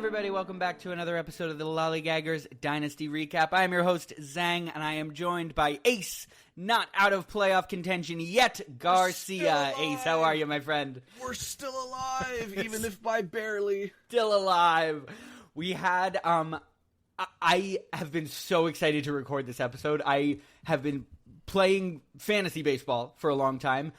everybody. Welcome back to another episode of the Lollygaggers Dynasty Recap. I am your host, Zang, and I am joined by Ace, not out of playoff contention yet, Garcia. Ace, how are you, my friend? We're still alive, even if by barely. Still alive. We had, I have been so excited to record this episode. I have been playing fantasy baseball for a long time,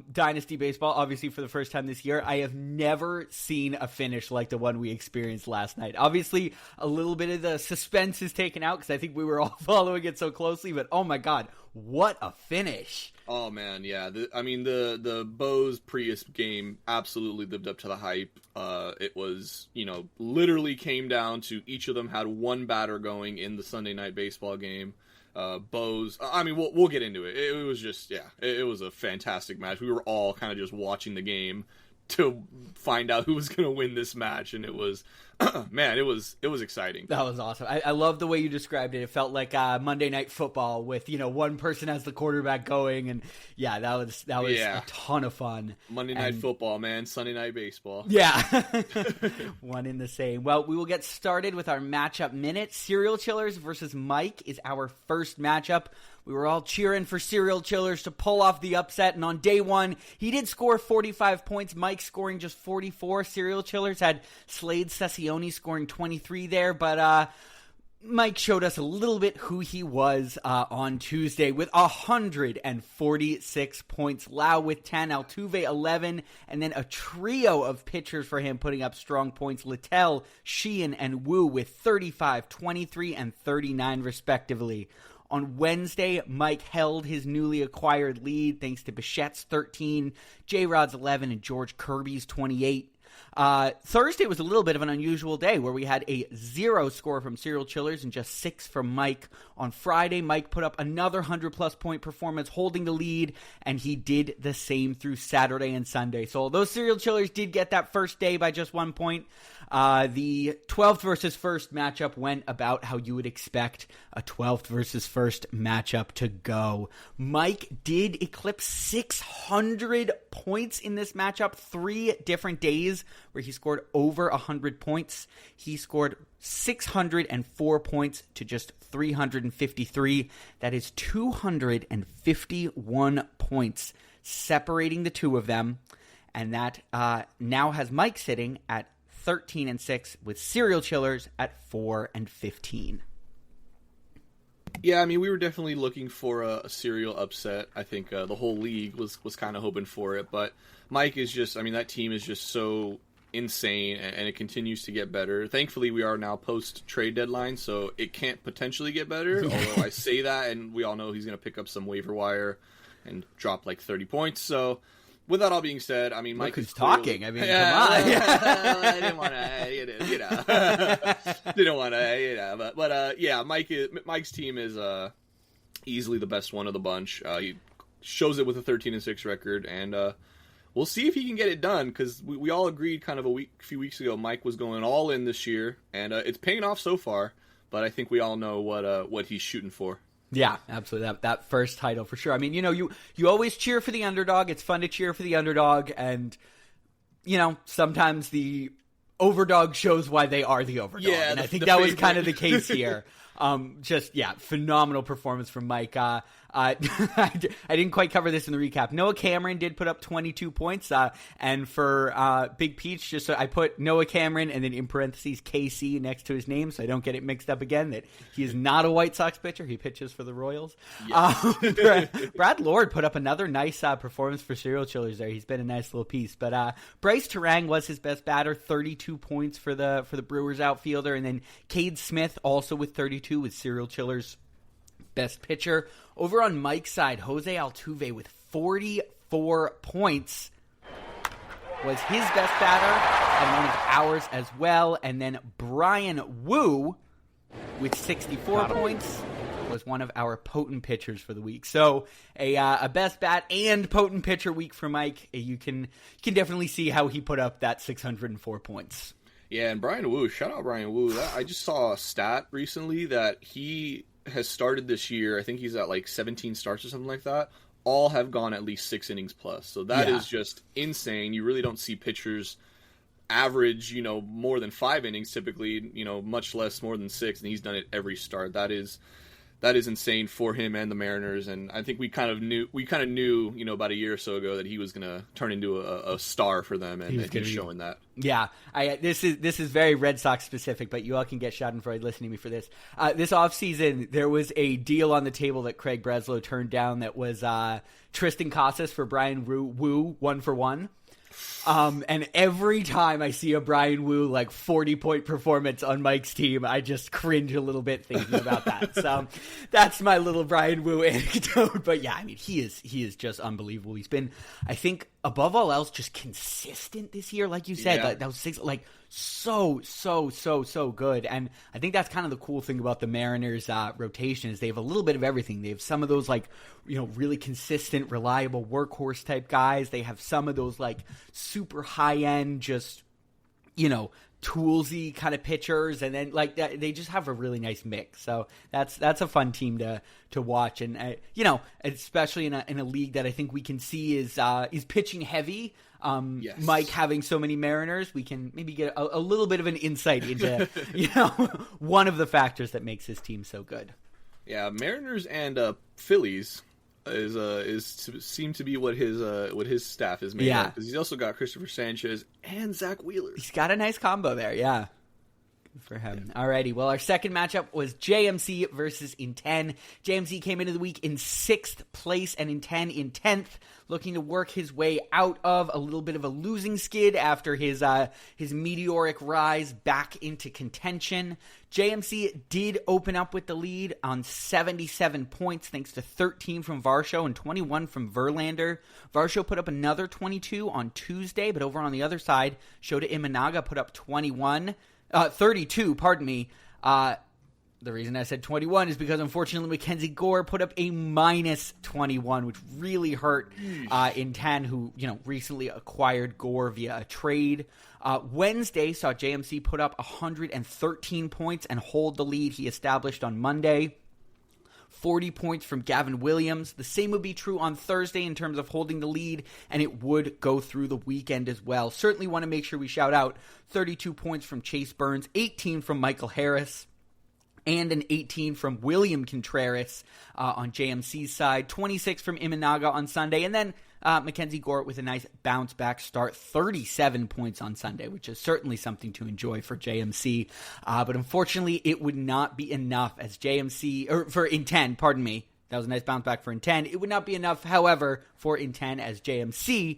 dynasty baseball, obviously for the first time this year. I have never seen a finish like the one we experienced last night. Obviously, a little bit of the suspense is taken out because I think we were all following it so closely, but oh my God, what a finish. Oh man, yeah. The Bows Prius game absolutely lived up to the hype. It was, literally came down to each of them had one batter going in the Sunday night baseball game. Bows, we'll get into it. It was just, it was a fantastic match. We were all kind of just watching the game to find out who was going to win this match, and it was, man, it was exciting. That was awesome. I love the way you described it. It felt like Monday Night Football with, one person as the quarterback going, and that was a ton of fun. Monday Night Football, man. Sunday Night Baseball. Yeah. One in the same. Well, we will get started with our matchup minute. Serial Chillers versus Mike is our first matchup. We were all cheering for Serial Chillers to pull off the upset, and on day one, he did score 45 points. Mike scoring just 44. Serial Chillers had Slade Sessione scoring 23 there, but Mike showed us a little bit who he was on Tuesday with 146 points. Lau with 10, Altuve 11, and then a trio of pitchers for him putting up strong points. Littell, Sheehan, and Wu with 35, 23, and 39 respectively. On Wednesday, Mike held his newly acquired lead thanks to Bichette's 13, J-Rod's 11, and George Kirby's 28. Thursday was a little bit of an unusual day where we had a 0 score from Serial Chillers and just 6 from Mike. On Friday, Mike put up another 100-plus point performance, holding the lead, and he did the same through Saturday and Sunday. So although Serial Chillers did get that first day by just 1 point, the 12th versus 1st matchup went about how you would expect a 12th versus 1st matchup to go. Mike did eclipse 600 points in this matchup, 3 different days where he scored over 100 points. He scored 604 points to just 353. That is 251 points separating the two of them. And that now has Mike sitting at 13-6 with Serial Chillers at 4-15. Yeah, we were definitely looking for a serial upset. I think the whole league was kind of hoping for it, but Mike is just, that team is just so insane, and it continues to get better. Thankfully, we are now post-trade deadline, so it can't potentially get better, although I say that, and we all know he's going to pick up some waiver wire and drop like 30 points, so with that all being said, Mike is talking. Come on. I didn't want to, Mike's team is easily the best one of the bunch. He shows it with a 13-6 record, and we'll see if he can get it done, because we all agreed kind of a few weeks ago Mike was going all in this year, and it's paying off so far, but I think we all know what he's shooting for. Yeah, absolutely. That first title for sure. You always cheer for the underdog. It's fun to cheer for the underdog, and sometimes the overdog shows why they are the overdog. Yeah, and I think that was kind of the case here. Phenomenal performance from Mike. I didn't quite cover this in the recap. Noah Cameron did put up 22 points, and for Big Peach, just so I put Noah Cameron and then in parentheses KC next to his name, so I don't get it mixed up again, that he is not a White Sox pitcher. He pitches for the Royals. Yes. Brad Lord put up another nice performance for Serial Chillers there. He's been a nice little piece. But Bryce Terang was his best batter, 32 points for the Brewers outfielder, and then Cade Smith also with 32 with Serial Chillers' best pitcher. Over on Mike's side, Jose Altuve with 44 points was his best batter and one of ours as well. And then Brian Wu with 64 points was one of our potent pitchers for the week. So a best bat and potent pitcher week for Mike. You can definitely see how he put up that 604 points. Yeah, and Brian Wu, shout out Brian Wu. I just saw a stat recently that he has started this year. I think he's at like 17 starts or something like that. All have gone at least 6 innings plus. So that is just insane. You really don't see pitchers average, more than 5 innings typically, much less more than 6, and he's done it every start. That is insane for him and the Mariners, and I think we kind of knew, about a year or so ago that he was going to turn into a star for them, and he's showing that. Yeah, this is very Red Sox specific, but you all can get Schadenfreude listening to me for this. This offseason, there was a deal on the table that Craig Breslow turned down that was Tristan Casas for Brian Wu 1-for-1. And every time I see a Brian Wu 40-point performance on Mike's team, I just cringe a little bit thinking about that. So that's my little Brian Wu anecdote. But yeah, I mean, he is just unbelievable. He's been, I think, above all else, just consistent this year. Like you said, that was 6, so good. And I think that's kind of the cool thing about the Mariners rotation is they have a little bip of everything. They have some of those really consistent, reliable workhorse type guys. They have some of those super high end, just toolsy kind of pitchers, and then they just have a really nice mix. So that's a fun team to watch, and especially in a league that I think we can see is pitching heavy. Yes. Mike having so many Mariners, we can maybe get a little bit of an insight into one of the factors that makes his team so good. Yeah, Mariners and Phillies seem to be what his staff is made of, because he's also got Christopher Sanchez and Zach Wheeler. He's got a nice combo there, yeah. Good for him. Yeah. Alrighty, well, our second matchup was JMC versus Inten. JMC came into the week in 6th place and Inten in 10th, looking to work his way out of a little bit of a losing skid after his meteoric rise back into contention. JMC did open up with the lead on 77 points, thanks to 13 from Varsho and 21 from Verlander. Varsho put up another 22 on Tuesday, but over on the other side, Shota Imanaga put up 32, pardon me. The reason I said 21 is because, unfortunately, Mackenzie Gore put up a minus 21, which really hurt Inten, who recently acquired Gore via a trade. Wednesday saw JMC put up 113 points and hold the lead he established on Monday. 40 points from Gavin Williams. The same would be true on Thursday in terms of holding the lead, and it would go through the weekend as well. Certainly want to make sure we shout out 32 points from Chase Burns, 18 from Michael Harris, and an 18 from William Contreras on JMC's side, 26 from Imanaga on Sunday, and then Mackenzie Gore with a nice bounce-back start, 37 points on Sunday, which is certainly something to enjoy for JMC. But unfortunately, it would not be enough as JMC, or for Inten, pardon me. That was a nice bounce-back for Inten. It would not be enough, however, for Inten as JMC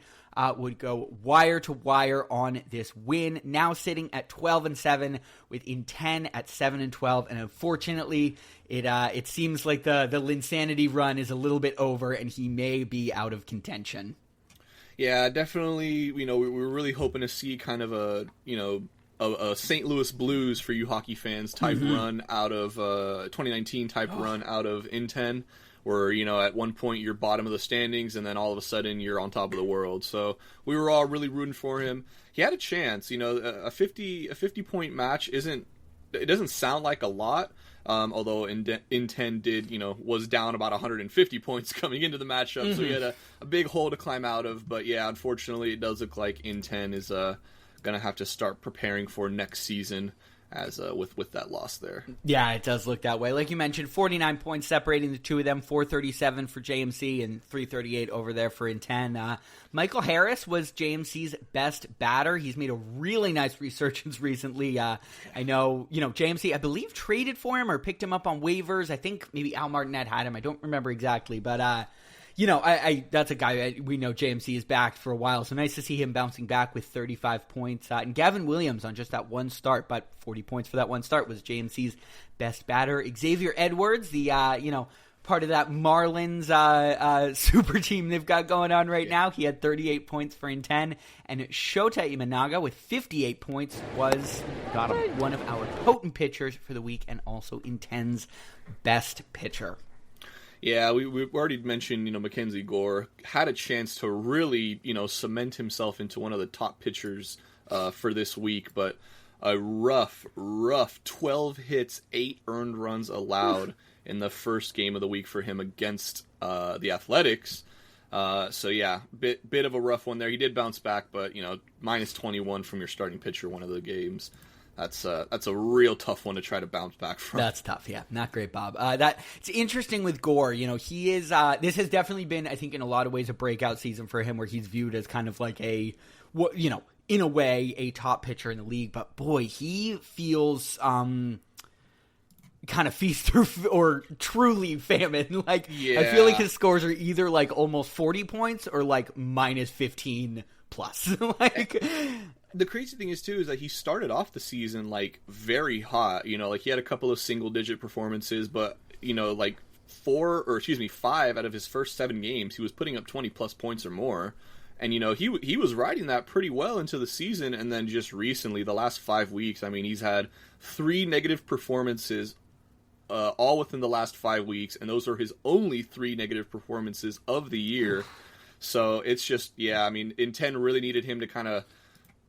would go wire to wire on this win. Now sitting at 12-7 with Inten at 7-12, and unfortunately, it seems like the Linsanity run is a little bit over, and he may be out of contention. Yeah, definitely. We were really hoping to see kind of a St. Louis Blues for you hockey fans type run out of 2019 type run out of Inten. Where, at one point you're bottom of the standings and then all of a sudden you're on top of the world. So we were all really rooting for him. He had a chance, a 50-point match doesn't sound like a lot. Although Inten did, was down about 150 points coming into the matchup. So he had a big hole to climb out of. But yeah, unfortunately it does look like Inten is going to have to start preparing for next season. As with that loss there. Yeah, it does look that way. Like you mentioned, 49 points separating the two of them, 437 for JMC and 338 over there for Inten. Michael Harris was JMC's best batter. He's made a really nice resurgence recently. I know, JMC, I believe, traded for him or picked him up on waivers. I think maybe Al Martinet had him. I don't remember exactly, but that's a guy we know JMC is backed for a while, so nice to see him bouncing back with 35 points. And Gavin Williams on just that one start, but 40 points for that one start, was JMC's best batter. Xavier Edwards, the part of that Marlins super team they've got going on right now, he had 38 points for Inten. And Shota Imanaga with 58 points was one of our potent pitchers for the week and also Inten's best pitcher. Yeah, we already mentioned, Mackenzie Gore had a chance to really, cement himself into one of the top pitchers for this week, but a rough 12 hits, 8 earned runs allowed in the first game of the week for him against the Athletics. So yeah, bit of a rough one there. He did bounce back, but minus 21 from your starting pitcher one of the games. That's a real tough one to try to bounce back from. That's tough, yeah. Not great, Bob. It's interesting with Gore. He is. This has definitely been, I think, in a lot of ways, a breakout season for him, where he's viewed as kind of like in a way, a top pitcher in the league. But boy, he feels kind of feast or truly famine. I feel like his scores are either like almost 40 points or like minus 15 plus. The crazy thing is too is that he started off the season like very hot. He had a couple of single digit performances, but 5 out of his first 7 games he was putting up 20 plus points or more. And he was riding that pretty well into the season, and then just recently, the last 5 weeks, I mean, he's had 3 negative performances all within the last 5 weeks, and those are his only 3 negative performances of the year. So it's just, Inten really needed him to kind of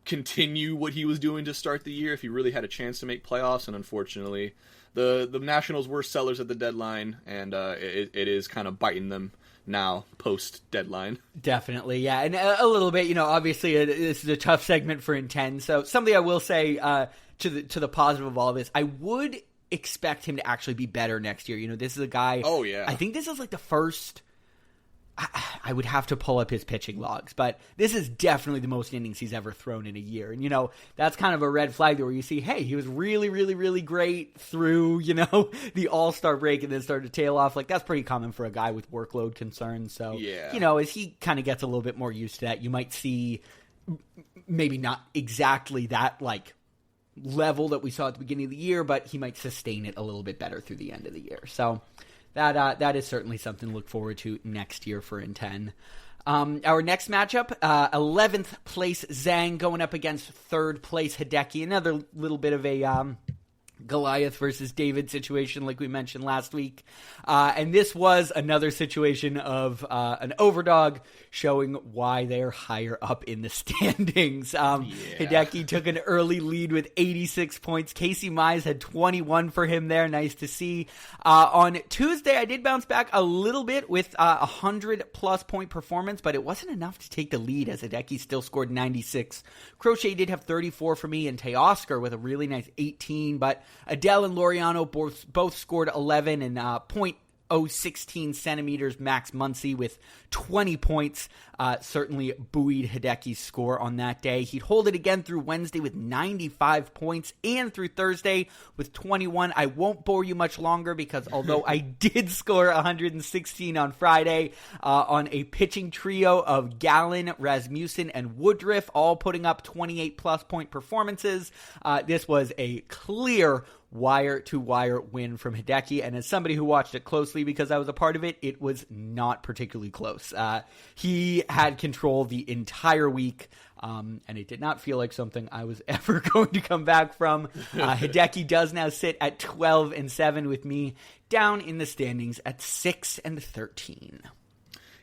continue what he was doing to start the year if he really had a chance to make playoffs, and unfortunately, the Nationals were sellers at the deadline, and it is kind of biting them now, post-deadline. Definitely, yeah. And a little bit, obviously this is a tough segment for Inten, so something I will say to the positive of all this, I would expect him to actually be better next year. This is a guy... Oh, yeah. I think this is like the first... I would have to pull up his pitching logs, but this is definitely the most innings he's ever thrown in a year. And, that's kind of a red flag there where you see, hey, he was really, really, really great through, the All-Star break and then started to tail off. Like, that's pretty common for a guy with workload concerns. So, yeah. As he kind of gets a little bit more used to that, you might see maybe not exactly that, level that we saw at the beginning of the year, but he might sustain it a little bit better through the end of the year. So that is certainly something to look forward to next year for Inten. Our next matchup, 11th place Zang going up against 3rd place Hideki. Another little bit of a Goliath versus David situation like we mentioned last week. And this was another situation of an overdog showing why they're higher up in the standings. Hideki took an early lead with 86 points. Casey Mize had 21 for him there. Nice to see. On Tuesday, I did bounce back a little bit with a 100-plus point performance, but it wasn't enough to take the lead as Hideki still scored 96. Crochet did have 34 for me, and Teoscar with a really nice 18, but Adele and Laureano both scored 11 and 0.016 centimeters. Max Muncy with 20 points certainly buoyed Hideki's score on that day. He'd hold it again through Wednesday with 95 points and through Thursday with 21. I won't bore you much longer because although I did score 116 on Friday on a pitching trio of Gallen, Rasmussen, and Woodruff, all putting up 28-plus point performances, this was a clear wire-to-wire win from Hideki, and as somebody who watched it closely because I was a part of it, it was not particularly close. He had control the entire week, and it did not feel like something I was ever going to come back from. Hideki does now sit at 12-7 with me down in the standings at 6-13.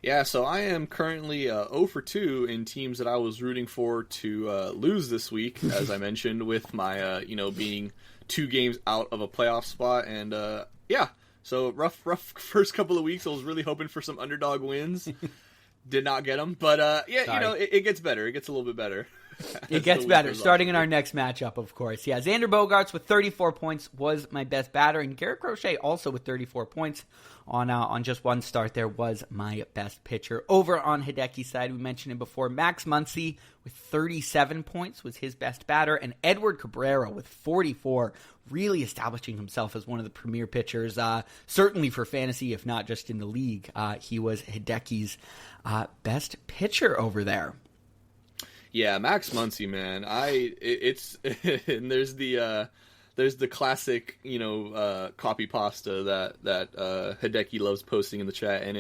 Yeah, so I am currently 0 for 2 in teams that I was rooting for to lose this week, as I mentioned, with my, being 2 games out of a playoff spot. And, so rough first couple of weeks. I was really hoping for some underdog wins. Did not get them. But, it gets better. It gets a little bit better. It gets better. Starting in our next matchup, of course. Yeah, Xander Bogaerts with 34 points was my best batter, and Garrett Crochet also with 34 points on just one start there was my best pitcher. Over on Hideki's side, we mentioned it before, Max Muncy with 37 points was his best batter, and Edward Cabrera with 44, really establishing himself as one of the premier pitchers, certainly for fantasy, if not just in the league. He was Hideki's best pitcher over there. Yeah, Max Muncy, man. And there's the classic, copy pasta that Hideki loves posting in the chat, and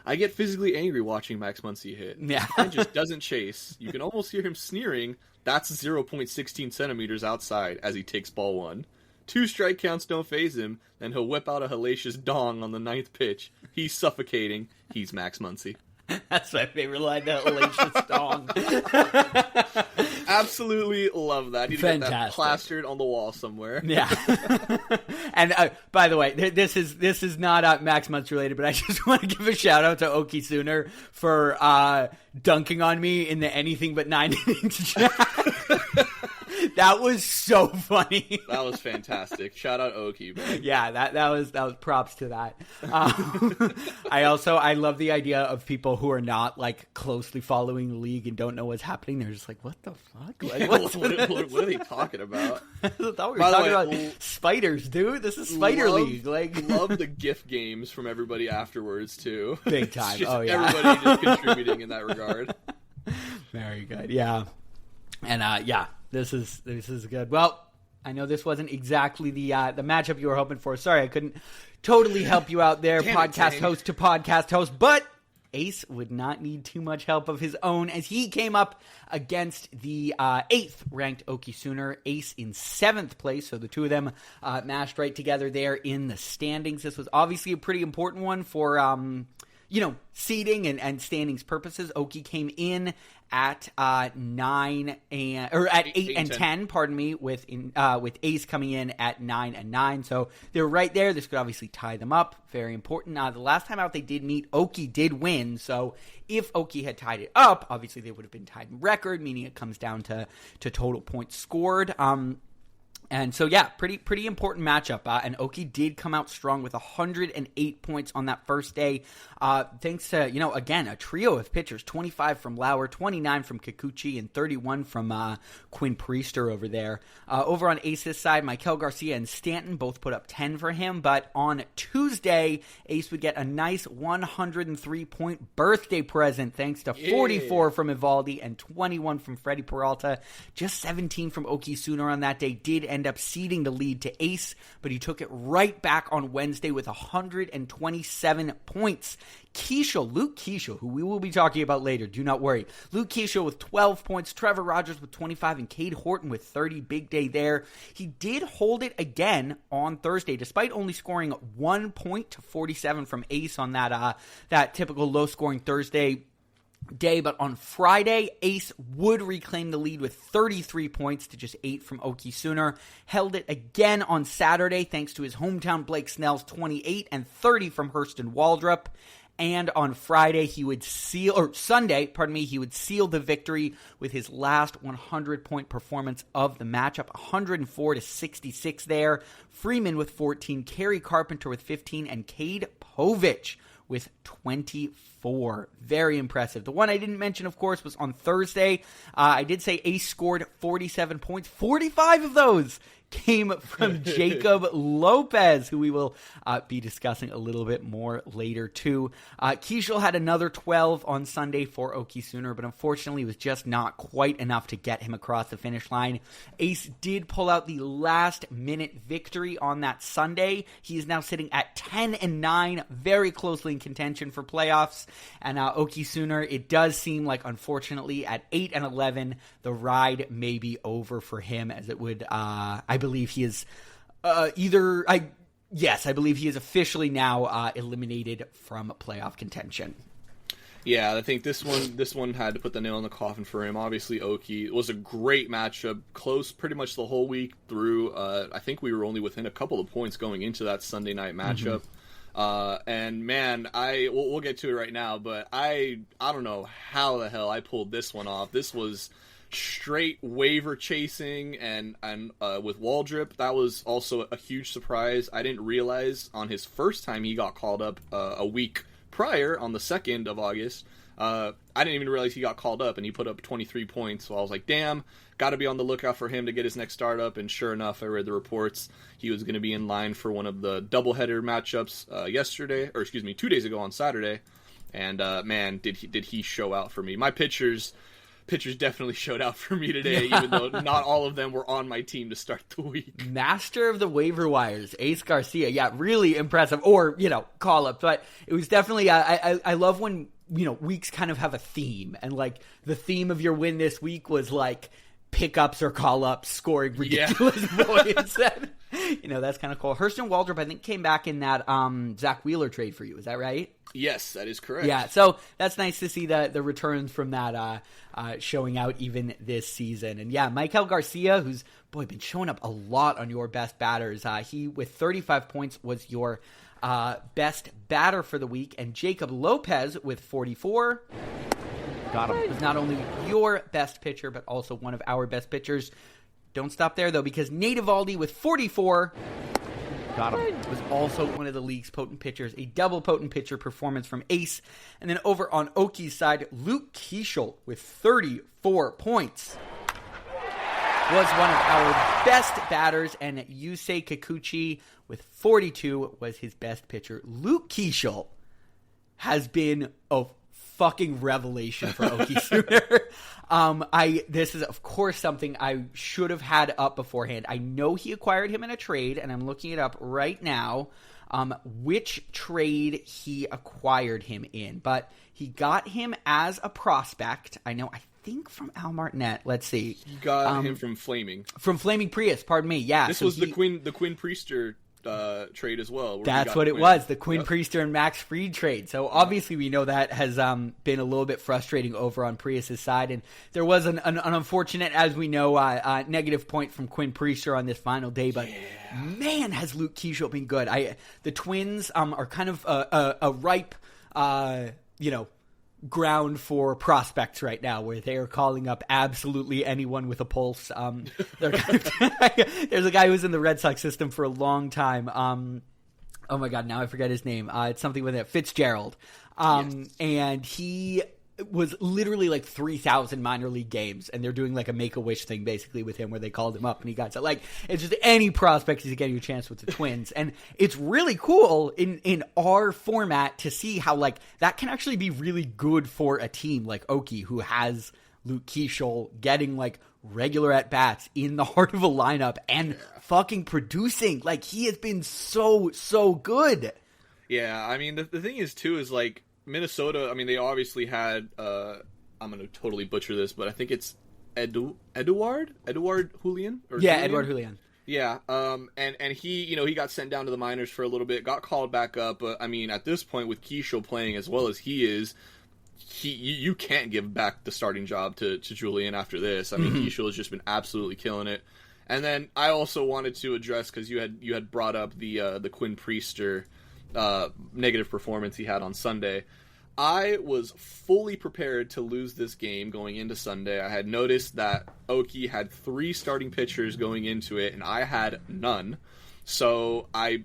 I get physically angry watching Max Muncy hit. Yeah. He just doesn't chase. You can almost hear him sneering. That's 0.16 centimeters outside as he takes ball 1. 2 strike counts don't faze him, then he'll whip out a hellacious dong on the 9th pitch. He's suffocating. He's Max Muncy. That's my favorite line, that hellacious dong. Absolutely love that. I need to get that Fantastic. plastered on the wall somewhere. Yeah. And by the way, this is not Max Months related, but I just want to give a shout out to Oki Sooner for dunking on me in the anything but 9 innings chat. That was so funny. That was fantastic. Shout out Oki, man. Yeah, that was props to that. I love the idea of people who are not like closely following the league and don't know what's happening. They're just like, what the fuck? Like, what are they talking about? I thought we were talking about spiders, dude. This is Spider League. Like, love the GIF games from everybody afterwards too. Big time. Just Oh yeah, everybody just contributing in that regard. Very good. Yeah, and this is good. Well, I know this wasn't exactly the matchup you were hoping for. Sorry, I couldn't totally help you out there, podcast host to podcast host, but Ace would not need too much help of his own as he came up against the 8th ranked Oki Sooner. Ace in 7th place, so the two of them mashed right together there in the standings. This was obviously a pretty important one for seeding and standings purposes. Oki came in at 8 and 10, pardon me, with Ace coming in at 9 and 9. So they're right there. This could obviously tie them up. Very important. The last time out they did meet, Oki did win. So if Oki had tied it up, obviously they would have been tied in record, meaning it comes down to total points scored. And so, yeah, pretty important matchup. And Oki did come out strong with 108 points on that first day. Thanks to, again, a trio of pitchers, 25 from Lauer, 29 from Kikuchi, and 31 from Quinn Priester over there. Over on Ace's side, Michael Garcia and Stanton both put up 10 for him. But on Tuesday, Ace would get a nice 103-point birthday present thanks to 44 from Evaldi and 21 from Freddie Peralta. Just 17 from Oki Sooner on that day did end up ceding the lead to Ace, but he took it right back on Wednesday with 127 points. Luke Keishel, who we will be talking about later, do not worry. Luke Keishel with 12 points, Trevor Rogers with 25, and Cade Horton with 30. Big day there. He did hold it again on Thursday, despite only scoring 1 point to 47 from Ace on that typical low-scoring Thursday day. But on Friday, Ace would reclaim the lead with 33 points to just 8 from Oki Sooner. Held it again on Saturday thanks to his hometown Blake Snell's 28 and 30 from Hurston Waldrop. And on Sunday, he would seal the victory with his last 100-point performance of the matchup, 104-66 there. Freeman with 14, Kerry Carpenter with 15, and Cade Povich with 24. Very impressive. The one I didn't mention, of course, was on Thursday. I did say Ace scored 47 points. 45 of those came from Jacob Lopez, who we will be discussing a little bit more later, too. Keishel had another 12 on Sunday for Oki Sooner, but unfortunately was just not quite enough to get him across the finish line. Ace did pull out the last-minute victory on that Sunday. He is now sitting at 10 and 9, very closely in contention for playoffs. And Oki Sooner, it does seem like, unfortunately, at 8 and 11, the ride may be over for him, as it would, I believe he is I believe he is officially now eliminated from playoff contention. Yeah, I think this one had to put the nail in the coffin for him. Obviously, Oki, it was a great matchup, close pretty much the whole week through. I think we were only within a couple of points going into that Sunday night matchup. And man, we'll get to it right now, but I don't know how the hell I pulled this one off. This was straight waiver chasing, and with Waldrop, that was also a huge surprise. I didn't realize on his first time he got called up a week prior on the 2nd of August. I didn't even realize he got called up, and he put up 23 points. So I was like, damn, got to be on the lookout for him to get his next startup. And sure enough, I read the reports. He was going to be in line for one of the doubleheader matchups 2 days ago on Saturday. And man, did he show out for me. My pitchers definitely showed out for me today, even though not all of them were on my team to start the week. Master of the waiver wires, Ace Garcia. Yeah, really impressive. Or, call up. But it was definitely, I love when, weeks kind of have a theme. And, like, the theme of your win this week was, like, pickups or call-ups, scoring ridiculous points. That's kind of cool. Hurston Waldrop, I think, came back in that Zach Wheeler trade for you. Is that right? Yes, that is correct. Yeah, so that's nice to see the returns from that showing out even this season. And yeah, Michael Garcia, who's been showing up a lot on your best batters. He, with 35 points, was your best batter for the week. And Jacob Lopez with 44. Got him. Was not only your best pitcher, but also one of our best pitchers. Don't stop there, though, because Nate Eovaldi with 44 got him. Was also one of the league's potent pitchers. A double potent pitcher performance from Ace. And then over on Oki's side, Luke Keishel with 34 points. Was one of our best batters, and Yusei Kikuchi with 42 was his best pitcher. Luke Keishel has been a fucking revelation for Oki Sooner. This is, of course, something I should have had up beforehand. I know he acquired him in a trade, and I'm looking it up right now, which trade he acquired him in. But he got him as a prospect. I think from Al Martinet. Let's see. You got him from Flaming. From Flaming Prius, pardon me. Yeah. This was the Quinn Priester trade as well. That's what it was, the Quinn Priester and Max Fried trade. So obviously we know that has been a little bit frustrating over on Prius's side, and there was an unfortunate, as we know, negative point from Quinn Priester on this final day, but man, has Luke Keishel been good. The Twins are kind of a ripe ground for prospects right now, where they are calling up absolutely anyone with a pulse. There's a guy who's in the Red Sox system for a long time. Oh my God, now I forget his name. It's something with it, Fitzgerald. And he was literally like 3,000 minor league games, and they're doing like a Make-A-Wish thing basically with him, where they called him up and he got it's just any prospect is getting a chance with the Twins. And it's really cool in our format to see how that can actually be really good for a team like Oki, who has Luke Keishel getting regular at bats in the heart of a lineup and fucking producing. He has been so good. Yeah, I mean the thing is too is Minnesota, I mean, they obviously had, I'm going to totally butcher this, but I think it's Eduard Julian? Eduard Julian. Yeah, and he, he got sent down to the minors for a little bit, got called back up, but, I mean, at this point, with Keishel playing as well as he is, you can't give back the starting job to Julian after this. I mean, Keishel has just been absolutely killing it. And then I also wanted to address, because you had brought up the Quinn Priester negative performance he had on Sunday. I was fully prepared to lose this game going into Sunday. I had noticed that Oki had 3 starting pitchers going into it, and I had none. So I,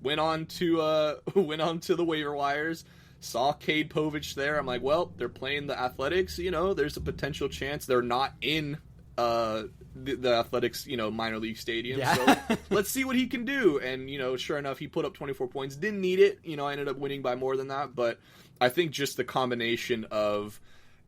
went on to the waiver wires, saw Cade Povich there. I'm like, well, they're playing the Athletics. There's a potential chance they're not in the Athletics, minor league stadium. Yeah. So let's see what he can do. And, sure enough, he put up 24 points. Didn't need it. I ended up winning by more than that. But I think just the combination of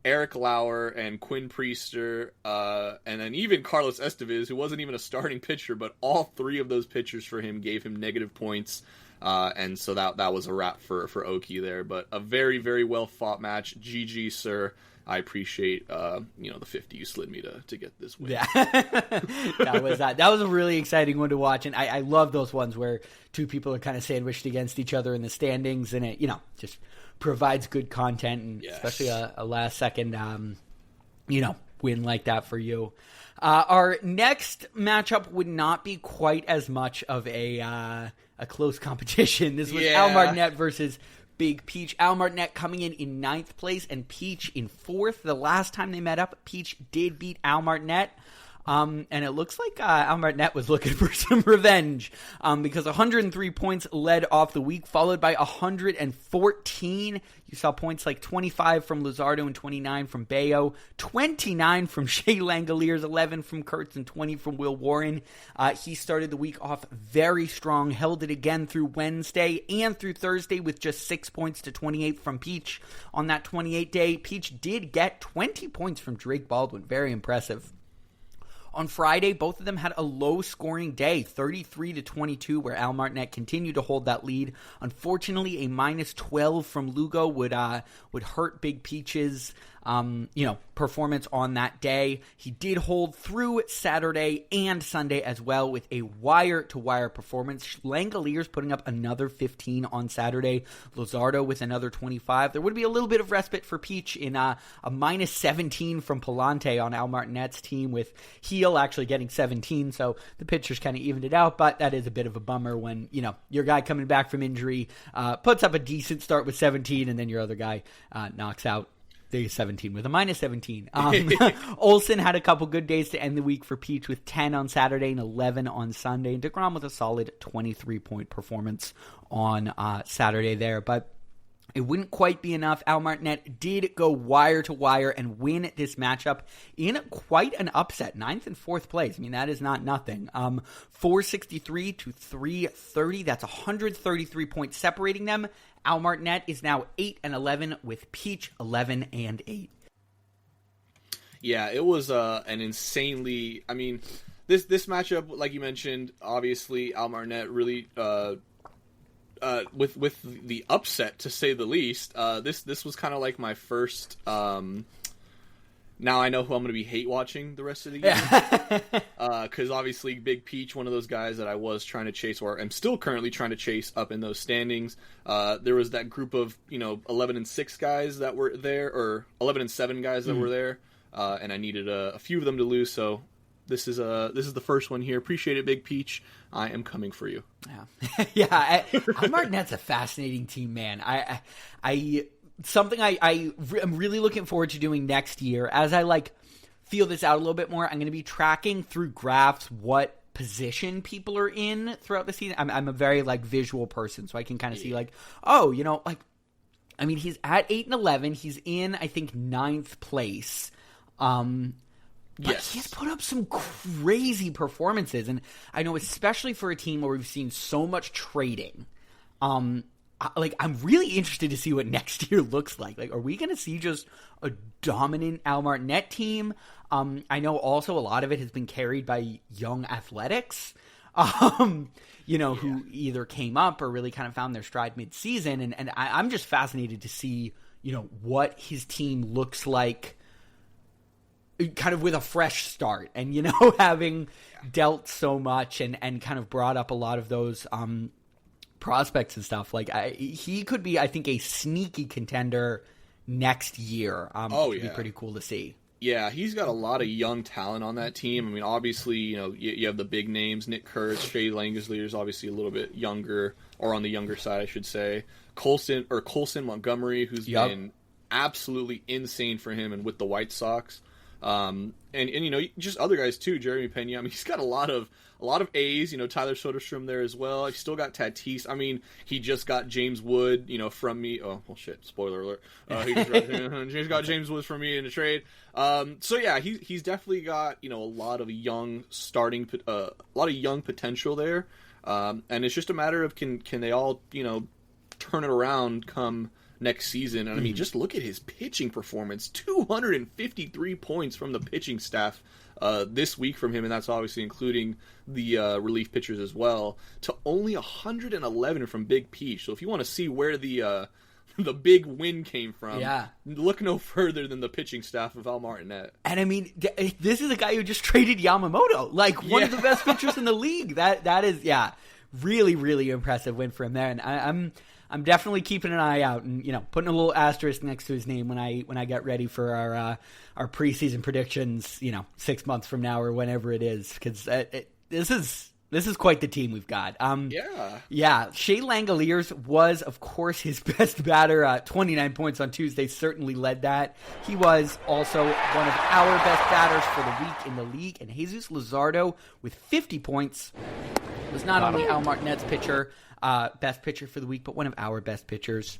Eric Lauer and Quinn Priester, and then even Carlos Estevez, who wasn't even a starting pitcher, but all 3 of those pitchers for him gave him negative points. And so that was a wrap for Oki there. But a very, very well fought match. GG, sir. I appreciate, the 50 you slid me to get this win. Yeah, that was a really exciting one to watch, and I love those ones where 2 people are kind of sandwiched against each other in the standings, and it, just provides good content, and especially a last second, win like that for you. Our next matchup would not be quite as much of a close competition. This was Al Martinet versus Big Peach. Al Martinet coming in 9th place and Peach in 4th. The last time they met up, Peach did beat Al Martinet. And it looks like Al Martinet was looking for some revenge because 103 points led off the week, followed by 114. You saw points like 25 from Luzardo and 29 from Bayo, 29 from Shea Langoliers, 11 from Kurtz, and 20 from Will Warren. He started the week off very strong, held it again through Wednesday and through Thursday with just 6 points to 28 from Peach. On that 28-day, Peach did get 20 points from Drake Baldwin. Very impressive. On Friday, both of them had a low-scoring day, 33-22, where Al Martinet continued to hold that lead. Unfortunately, a -12 from Lugo would hurt Big Peach's performance on that day. He did hold through Saturday and Sunday as well with a wire-to-wire performance. Langoliers putting up another 15 on Saturday. Luzardo with another 25. There would be a little bit of respite for Peach in a minus 17 from Palante on Al Martinet's team, with Heel actually getting 17, so the pitchers kind of evened it out, but that is a bit of a bummer when, your guy coming back from injury puts up a decent start with 17, and then your other guy knocks out the 17 with a minus 17. Olsen had a couple good days to end the week for Peach with 10 on Saturday and 11 on Sunday, and DeGrom with a solid 23-point performance on Saturday there, but it wouldn't quite be enough. Al Martinet did go wire to wire and win this matchup in quite an upset. 9th and 4th place. I mean, that is not nothing. 463 to 330. That's 133 points separating them. Al Martinet is now 8 and 11 with Peach 11 and 8. Yeah, it was an insanely. I mean, this matchup, like you mentioned, obviously Al Martinet really. With the upset, to say the least, this was kind of like my first. Now I know who I'm going to be hate watching the rest of the year, because obviously Big Peach, one of those guys that I was trying to chase, or am still currently trying to chase up in those standings. There was that group of 11 and 6 guys that were there, or 11 and 7 guys that were there, and I needed a few of them to lose. So this is the first one here. Appreciate it, Big Peach. I am coming for you. Yeah. Al Martinet's a fascinating team, man. I'm really looking forward to doing next year. As I feel this out a little bit more, I'm going to be tracking through graphs what position people are in throughout the season. I'm a very visual person, so I can kind of see he's at 8 and 11. He's in, I think, 9th place. But he has put up some crazy performances, and I know especially for a team where we've seen so much trading, I'm really interested to see what next year looks like. Are we going to see just a dominant Al Martinet team? I know also a lot of it has been carried by young athletics, who either came up or really kind of found their stride mid-season, and I'm just fascinated to see, what his team looks like kind of with a fresh start, and having dealt so much and kind of brought up a lot of those prospects and stuff. He could be, I think, a sneaky contender next year. It'd be pretty cool to see. Yeah, he's got a lot of young talent on that team. I mean, obviously, you have the big names, Nick Kurtz, Shea Langoliers is obviously a little bit younger, or on the younger side, I should say. Colson Montgomery, who's been absolutely insane for him and with the White Sox. And just other guys too. Jeremy Pena. I mean, he's got a lot of A's. Tyler Soderstrom there as well. He's still got Tatis. I mean, he just got James Wood. From me. Oh well, shit. Spoiler alert. He's got James Wood from me in a trade. So yeah, he's definitely got a lot of young potential there. And it's just a matter of can they all turn it around come next season. And I mean, just look at his pitching performance. 253 points from the pitching staff this week from him, and that's obviously including the relief pitchers as well, to only 111 from Big Peach. So if you want to see where the big win came from, look no further than the pitching staff of Al Martinet. And I mean, this is a guy who just traded Yamamoto, one of the best pitchers in the league. That is, really, really impressive win for him there. And I'm definitely keeping an eye out and putting a little asterisk next to his name when I get ready for our preseason predictions 6 months from now or whenever it is, because this is quite the team we've got. Shea Langoliers was of course his best batter. 29 points on Tuesday certainly led that. He was also one of our best batters for the week in the league, and Jesus Luzardo with 50 points was not only Al Martinet's best pitcher for the week, but one of our best pitchers.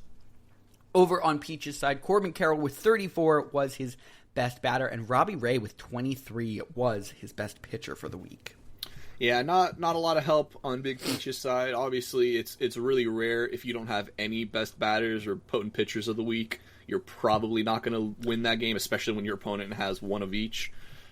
Over on Peach's side, Corbin Carroll with 34 was his best batter, and Robbie Ray with 23 was his best pitcher for the week. Yeah, not a lot of help on Big Peach's side. Obviously, it's really rare if you don't have any best batters or potent pitchers of the week. You're probably not going to win that game, especially when your opponent has one of each.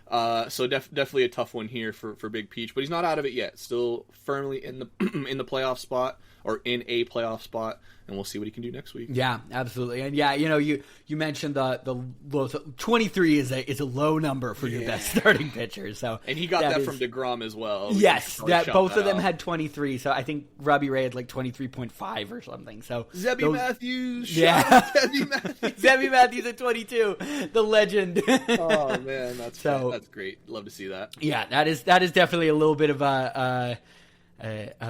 So definitely a tough one here for Big Peach, but he's not out of it yet. Still firmly in the in the playoff spot. or in a playoff spot, and we'll see what he can do next week. Yeah, absolutely. And yeah, you mentioned the low, 23 is a low number for your best starting pitcher. So and he got that from DeGrom as well. Yes, that both of them had 23. So I think Robbie Ray had like 23.5 or something. So Zebby Matthews, Zebby Matthews, Zebby Matthews at 22, the legend. Oh man, that's great. Love to see that. Yeah, that is definitely a little bit of a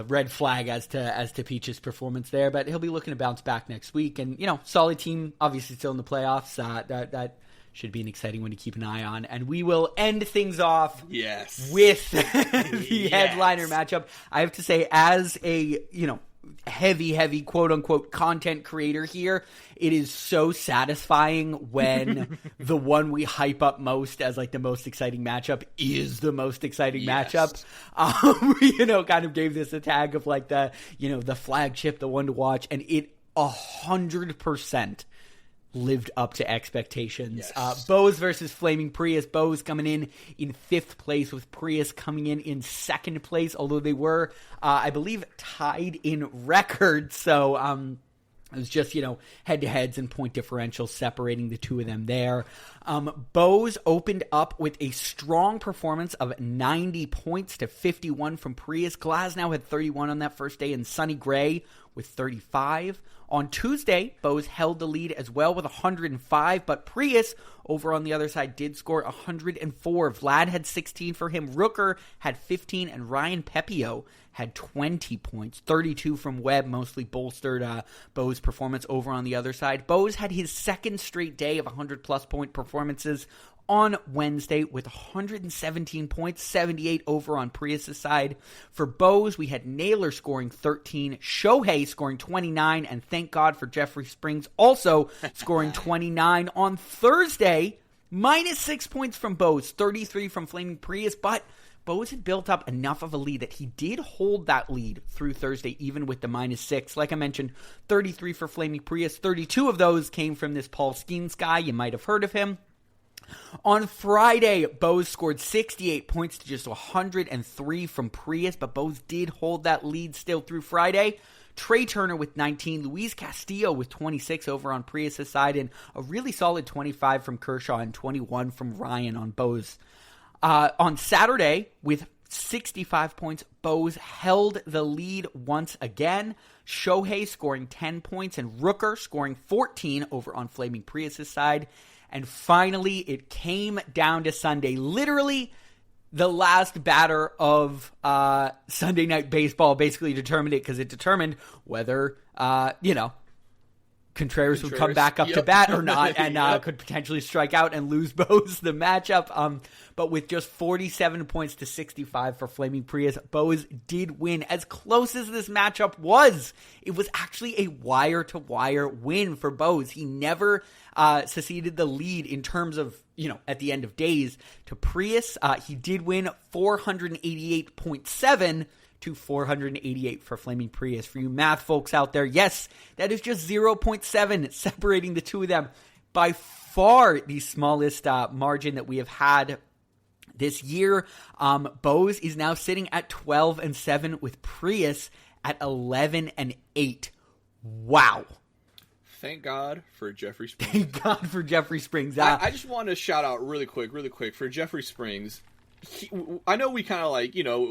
red flag as to Peach's performance there, but he'll be looking to bounce back next week. And solid team, obviously still in the playoffs. That should be an exciting one to keep an eye on. And we will end things off with the headliner matchup. I have to say, as a heavy quote unquote content creator here, it is so satisfying when the one we hype up most as like the most exciting matchup is the most exciting matchup. Kind of gave this a tag of like the flagship, the one to watch, and it 100% lived up to expectations. Bose versus Flaming Prius. Bose coming in 5th place, with Prius coming in 2nd place, although they were, I believe, tied in records. So it was just, head-to-heads and point differentials separating the two of them there. Bose opened up with a strong performance of 90 points to 51 from Prius. Glasnow had 31 on that first day, and Sonny Gray with 35. On Tuesday, Bose held the lead as well with 105, but Prius, over on the other side, did score 104. Vlad had 16 for him, Rooker had 15, and Ryan Pepio had 20 points. 32 from Webb, mostly bolstered Bo's performance over on the other side. Bose had his 2nd straight day of 100-plus point performances on Wednesday with 117 points, 78 over on Prius' side. For Bose, we had Naylor scoring 13, Shohei scoring 29, and thank God for Jeffrey Springs also scoring 29. On Thursday, minus 6 points from Bose, 33 from Flaming Prius, but Bose had built up enough of a lead that he did hold that lead through Thursday, even with the minus 6. Like I mentioned, 33 for Flaming Prius. 32 of those came from this Paul Skeens guy. You might have heard of him. On Friday, Bose scored 68 points to just 103 from Prius, but Bose did hold that lead still through Friday. Trey Turner with 19, Luis Castillo with 26 over on Prius' side, and a really solid 25 from Kershaw and 21 from Ryan on Bose. On Saturday, with 65 points, Bose held the lead once again. Shohei scoring 10 points and Rooker scoring 14 over on Flaming Prius' side. And finally, it came down to Sunday. Literally, the last batter of Sunday Night Baseball basically determined it, because it determined whether, Contreras would come back up to bat or not, and could potentially strike out and lose Bose the matchup. But with just 47 points to 65 for Flaming Prius, Bose did win. As close as this matchup was, it was actually a wire-to-wire win for Bose. He never seceded the lead in terms of, at the end of days to Prius. He did win 488.7 to 488 for Flaming Prius. For you math folks out there, yes, that is just 0.7 separating the two of them. By far the smallest margin that we have had this year. Bose is now sitting at 12-7 with Prius at 11-8. Wow. Thank God for Jeffrey Springs. Thank God for Jeffrey Springs. I just want to shout out really quick for Jeffrey Springs. I know we kind of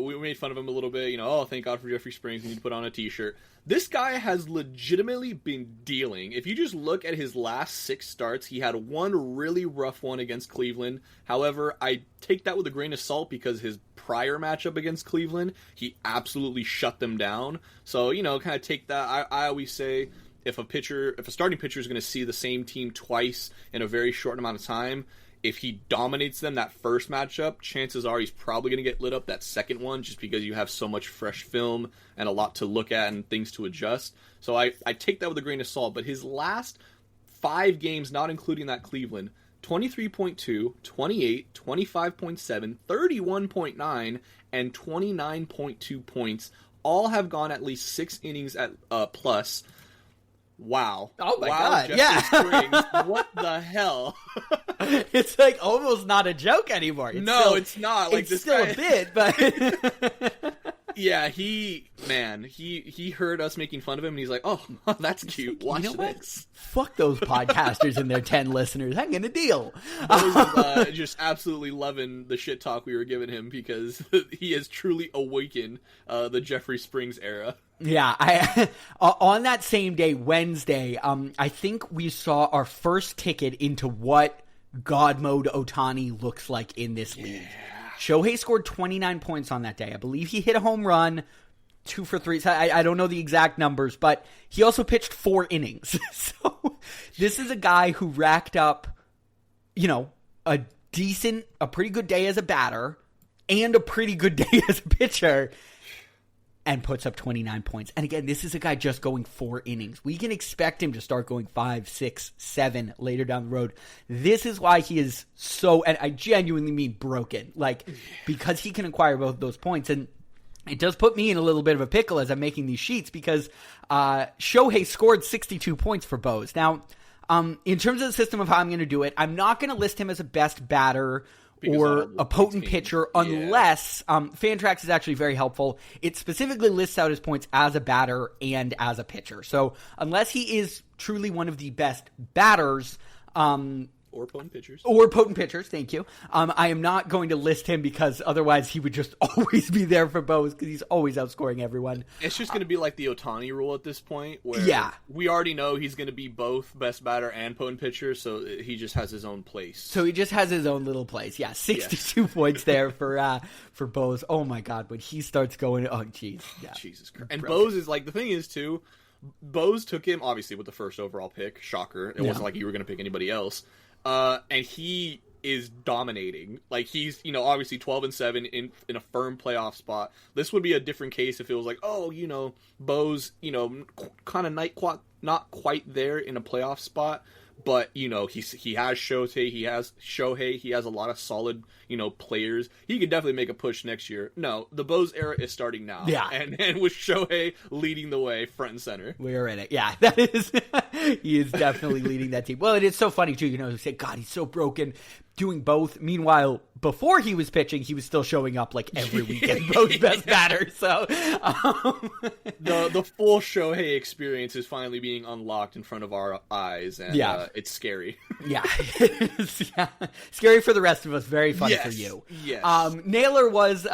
we made fun of him a little bit, thank God for Jeffrey Springs, we need to put on a t-shirt. This guy has legitimately been dealing. If you just look at his last 6 starts, he had one really rough one against Cleveland. However, I take that with a grain of salt, because his prior matchup against Cleveland, he absolutely shut them down. So, kind of take that. I always say, if a starting pitcher is going to see the same team twice in a very short amount of time, if he dominates them that first matchup, chances are he's probably going to get lit up that second one, just because you have so much fresh film and a lot to look at and things to adjust. So I take that with a grain of salt. But his last 5 games, not including that Cleveland, 23.2, 28, 25.7, 31.9, and 29.2 points, all have gone at least 6 innings at plus. Wow. Oh my God. Jeffrey Springs, what the hell? It's like almost not a joke anymore. It's not. It's still a bit, but Yeah, he heard us making fun of him, and he's like, "Oh, that's cute. Watch this." Fuck those podcasters and their 10 listeners. Hanging a deal. Bose is just absolutely loving the shit talk we were giving him because he has truly awakened the Jeffrey Springs era. Yeah, on that same day, Wednesday, I think we saw our first ticket into what God Mode Ohtani looks like in this league. Shohei scored 29 points on that day. I believe he hit a home run, 2 for 3. So I don't know the exact numbers, but he also pitched 4 innings. So this is a guy who racked up, a pretty good day as a batter and a pretty good day as a pitcher, and puts up 29 points. And again, this is a guy just going 4 innings. We can expect him to start going 5, 6, 7 later down the road. This is why he is so, and I genuinely mean broken, because he can acquire both those points. And it does put me in a little bit of a pickle as I'm making these sheets because Shohei scored 62 points for Bose. Now, in terms of the system of how I'm going to do it, I'm not going to list him as a best batter or a potent pitcher unless Fantrax is actually very helpful. It specifically lists out his points as a batter and as a pitcher. So unless he is truly one of the best batters, or potent pitchers. Thank you. I am not going to list him because otherwise he would just always be there for Bose because he's always outscoring everyone. It's just going to be like the Ohtani rule at this point where we already know he's going to be both best batter and potent pitcher, so he just has his own place. So he just has his own little place. Yeah, 62 points there for Bose. Oh my God, when he starts going, oh jeez. Yeah. Jesus Christ. And Bose is the thing is too, Bose took him obviously with the first overall pick. Shocker. It wasn't like you were going to pick anybody else. And he is dominating. He's, obviously 12-7 in a firm playoff spot. This would be a different case if it was Bose, kind of not quite there in a playoff spot. But, he has Shohei, he has a lot of solid, players. He could definitely make a push next year. No, the Bose era is starting now. Yeah. And with Shohei leading the way front and center. We're in it. Yeah, that is, he is definitely leading that team. Well, it is so funny, too, you say, God, he's so broken, doing both. Meanwhile, before he was pitching, he was still showing up every weekend, Bo's best batter. So the full Shohei experience is finally being unlocked in front of our eyes, and it's scary. Yeah. Scary for the rest of us, very fun for you. Yes. Naylor was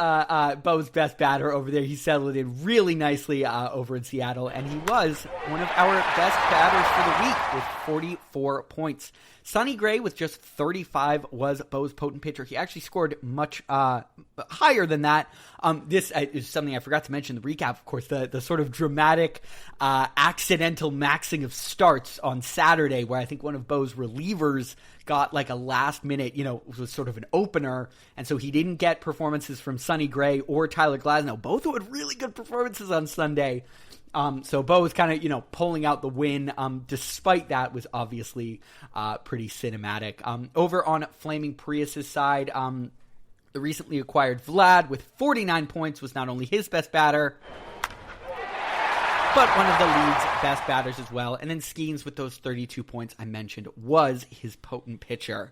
Bo's best batter over there. He settled in really nicely over in Seattle, and he was one of our best batters for the week with 44 points. Sonny Gray with just 35 was Bo's potent pitcher. He actually scored much higher than that. This is something I forgot to mention in the recap. Of course, the sort of dramatic accidental maxing of starts on Saturday where I think one of Bo's relievers got a last minute, was sort of an opener. And so he didn't get performances from Sonny Gray or Tyler Glasnow, both who had really good performances on Sunday. So Bo was kind of, pulling out the win. Despite that, was obviously pretty cinematic. Over on Flaming Prius's side, the recently acquired Vlad with 49 points was not only his best batter, but one of the league's best batters as well. And then Skeens with those 32 points I mentioned was his potent pitcher.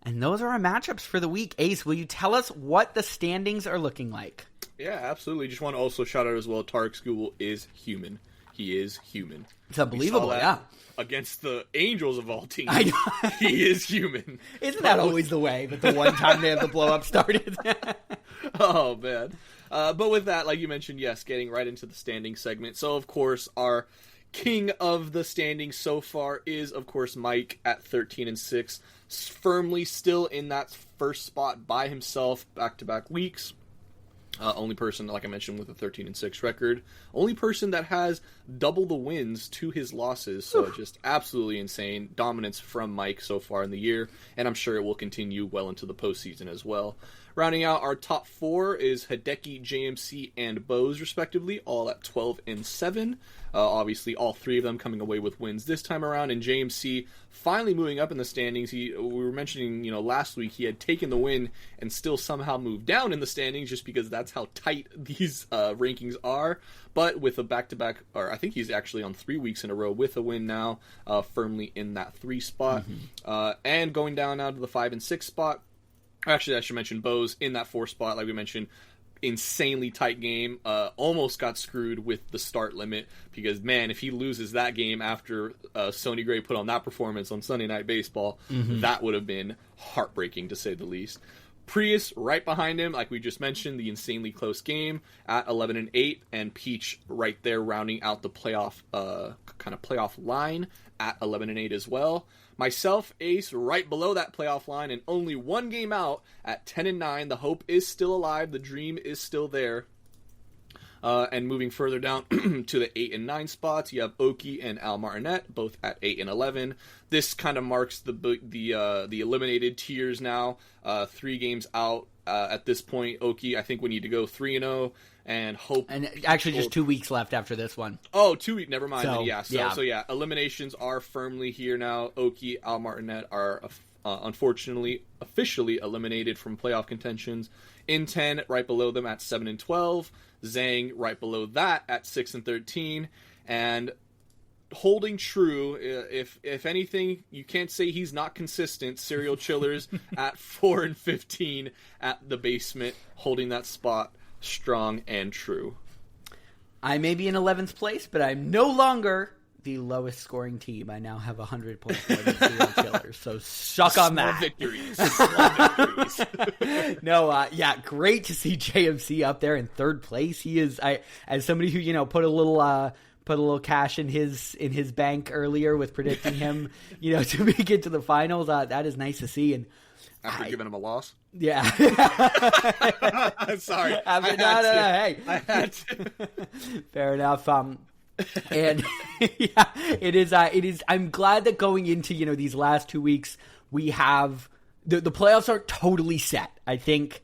And those are our matchups for the week. Ace, will you tell us what the standings are looking like? Yeah, absolutely. Just want to also shout out as well, Tarek School is human. He is human. It's unbelievable, yeah. Against the Angels of all teams, he is human. Isn't that always the way? But the one time they have the blow-up started. Oh, man. But with that, like you mentioned, yes, getting right into the standing segment. So, of course, our king of the standings so far is, of course, Mike at 13-6. Firmly still in that first spot by himself, back-to-back weeks. Only person, like I mentioned, with a 13-6 record. Only person that has double the wins to his losses. So just absolutely insane dominance from Mike so far in the year. And I'm sure it will continue well into the postseason as well. Rounding out our top four is Hideki, JMC, and Bose, respectively, all at 12-7. Obviously, all three of them coming away with wins this time around, and JMC finally moving up in the standings. We were mentioning, last week he had taken the win and still somehow moved down in the standings just because that's how tight these rankings are. But with a back-to-back, or I think he's actually on 3 weeks in a row with a win now, firmly in that 3 spot. And going down now to the 5 and 6 spot. Actually, I should mention Bose in that 4 spot, like we mentioned. insanely tight game. Almost got screwed with the start limit because, man, if he loses that game after Sonny Gray put on that performance on Sunday Night Baseball, that would have been heartbreaking to say the least. Prius right behind him, like we just mentioned, the insanely close game at 11-8, and Peach right there rounding out the playoff line at 11-8 as well. Myself, Ace, right below that playoff line and only one game out at 10-9. The hope is still alive. The dream is still there. And moving further down to the 8 and 9 spots, you have Oki and Al Martinet, both at 8 and 11. This kind of marks the eliminated tiers now. 3 games out at this point. Oki, I think we need to go 3-0 and hope. And actually, just 2 weeks left after this one. Oh, 2 weeks. Never mind. So, So yeah, eliminations are firmly here now. Oki, Al Martinet are unfortunately officially eliminated from playoff contentions. In 10, right below them at 7 and 12. Zang right below that at 6 and 13, and holding true, if anything, you can't say he's not consistent. Serial Chillers at 4 and 15 at the basement, holding that spot strong and true. I may be in 11th place, but I'm no longer the lowest scoring team. I now have 100 points more than Serial Killers, so suck on that. Small victories. No, yeah, great to see JMC up there in 3rd place. He is, as somebody who put a little cash in his bank earlier with predicting him, to make it to the finals. That is nice to see. And after giving him a loss. Yeah. Sorry. Hey. I had to. Fair enough. And yeah, it is. I'm glad that going into these last 2 weeks, we have the playoffs are totally set. I think.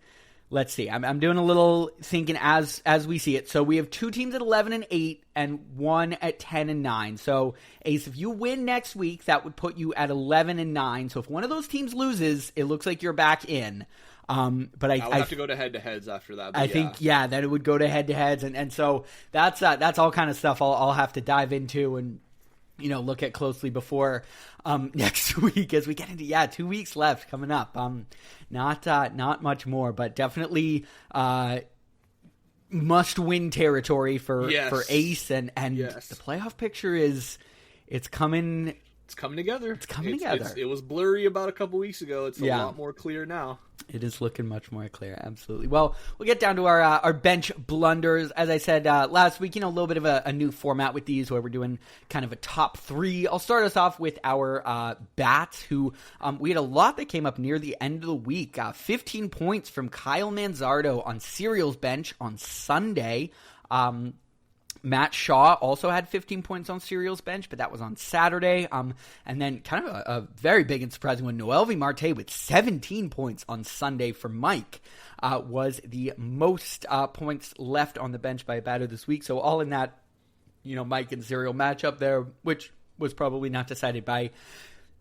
Let's see. I'm doing a little thinking as we see it. So we have 2 teams at 11-8 and 1 at 10-9. So Ace, if you win next week, that would put you at 11-9. So if one of those teams loses, it looks like you're back in. But I have to go to head-to-heads after that. I think that it would go to head-to-heads, and so that's all kind of stuff I'll have to dive into and look at closely before next week as we get into 2 weeks left coming up. Not much more, but definitely must win territory for Ace, and yes. The playoff picture it's coming. It's coming together. It was blurry about a couple weeks ago. It's a lot more clear now. It is looking much more clear, absolutely. Well, we'll get down to our bench blunders. As I said last week, a little bit of a new format with these where we're doing kind of a top 3. I'll start us off with our bats, who we had a lot that came up near the end of the week. 15 points from Kyle Manzardo on Serial's bench on Sunday. Matt Shaw also had 15 points on Serial's bench, but that was on Saturday. And then kind of a very big and surprising one, Noelvi Marte with 17 points on Sunday for Mike was the most points left on the bench by a batter this week. So all in that, Mike and Serial matchup there, which was probably not decided by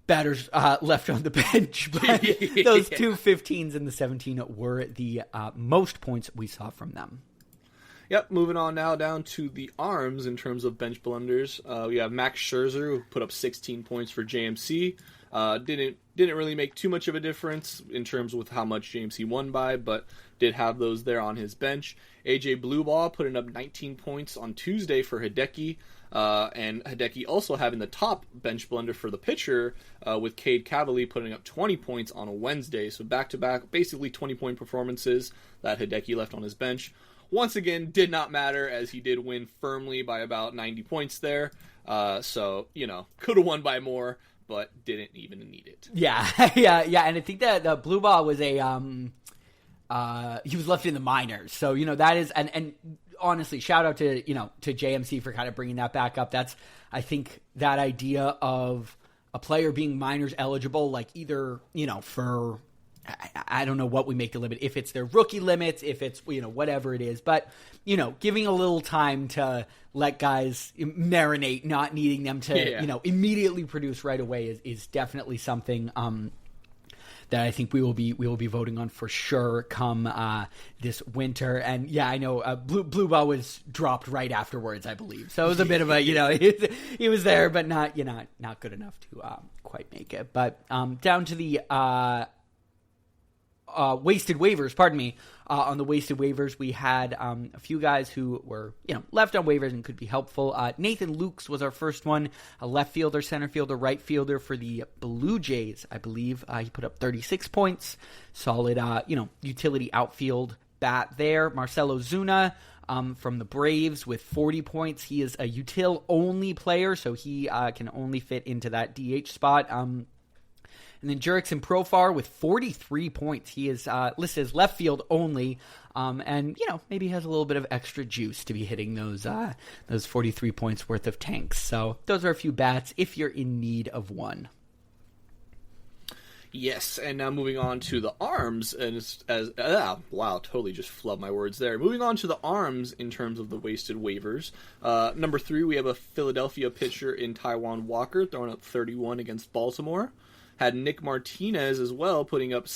batters left on the bench. But those 2 15s and the 17 were the most points we saw from them. Yep, moving on now down to the arms in terms of bench blunders. We have Max Scherzer, who put up 16 points for JMC. Didn't really make too much of a difference in terms with how much JMC won by, but did have those there on his bench. AJ Blueball putting up 19 points on Tuesday for Hideki, and Hideki also having the top bench blunder for the pitcher, with Cade Cavalli putting up 20 points on a Wednesday. So back-to-back, basically 20-point performances that Hideki left on his bench. Once again, did not matter, as he did win firmly by about 90 points there. So, could have won by more, but didn't even need it. Yeah. And I think that the Blue Ball was he was left in the minors. So, that is, and honestly, shout out to JMC for kind of bringing that back up. That's, I think, that idea of a player being minors eligible, like either, for, I don't know what we make the limit, if it's their rookie limits, if it's, whatever it is, but, giving a little time to let guys marinate, not needing them to, immediately produce right away is definitely something, that I think we will be voting on for sure come this winter. And I know Blue Ball was dropped right afterwards, I believe. So it was a bit of a he was there, but not not good enough to quite make it. But down to the wasted waivers, pardon me. On the wasted waivers, we had a few guys who were, left on waivers and could be helpful. Nathan Lukes was our first one, a left fielder, center fielder, right fielder for the Blue Jays, I believe. He put up 36 points. Solid, utility outfield bat there. Marcelo Zuna from the Braves with 40 points. He is a util-only player, so he can only fit into that DH spot. And then Jurickson Profar with 43 points. He is listed as left field only, and maybe has a little bit of extra juice to be hitting those 43 points worth of tanks. So those are a few bats if you're in need of one. Yes, and now moving on to the arms, and totally just flubbed my words there. Moving on to the arms in terms of the wasted waivers. Number 3, we have a Philadelphia pitcher in Taijuan Walker throwing up 31 against Baltimore. Had Nick Martinez as well, putting up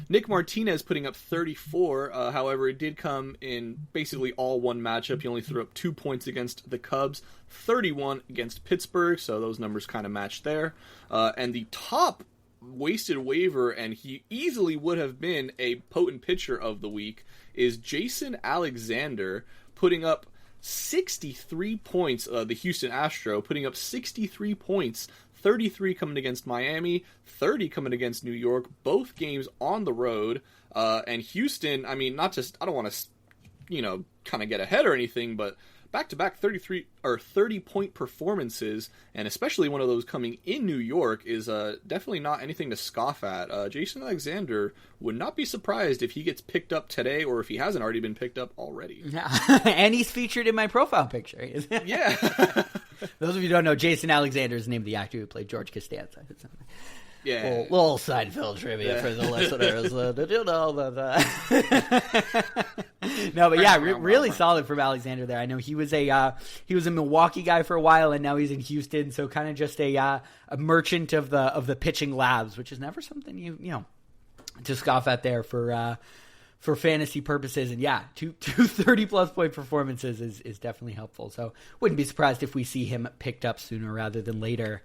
Nick Martinez putting up 34. However, it did come in basically all one matchup. He only threw up 2 points against the Cubs, 31 against Pittsburgh, so those numbers kind of match there. And the top wasted waiver, and he easily would have been a potent pitcher of the week, is Jason Alexander, putting up 63 points. The Houston Astro putting up 63 points. 33 coming against Miami, 30 coming against New York, both games on the road. And Houston, I mean, I don't want to, kind of get ahead or anything, but back-to-back 30-point performances, and especially one of those coming in New York, is definitely not anything to scoff at. Jason Alexander would not be surprised if he gets picked up today, or if he hasn't already been picked up already. Yeah. And he's featured in my profile picture. Yeah. Those of you who don't know, Jason Alexander is the name of the actor who played George Costanza. Yeah. Little Seinfeld trivia for the listeners. Did you know that? No, but yeah, really solid from Alexander there. I know he was a Milwaukee guy for a while, and now he's in Houston. So kind of just a merchant of the pitching labs, which is never something you to scoff at there for fantasy purposes. And yeah, two 30-plus point performances is definitely helpful. So wouldn't be surprised if we see him picked up sooner rather than later.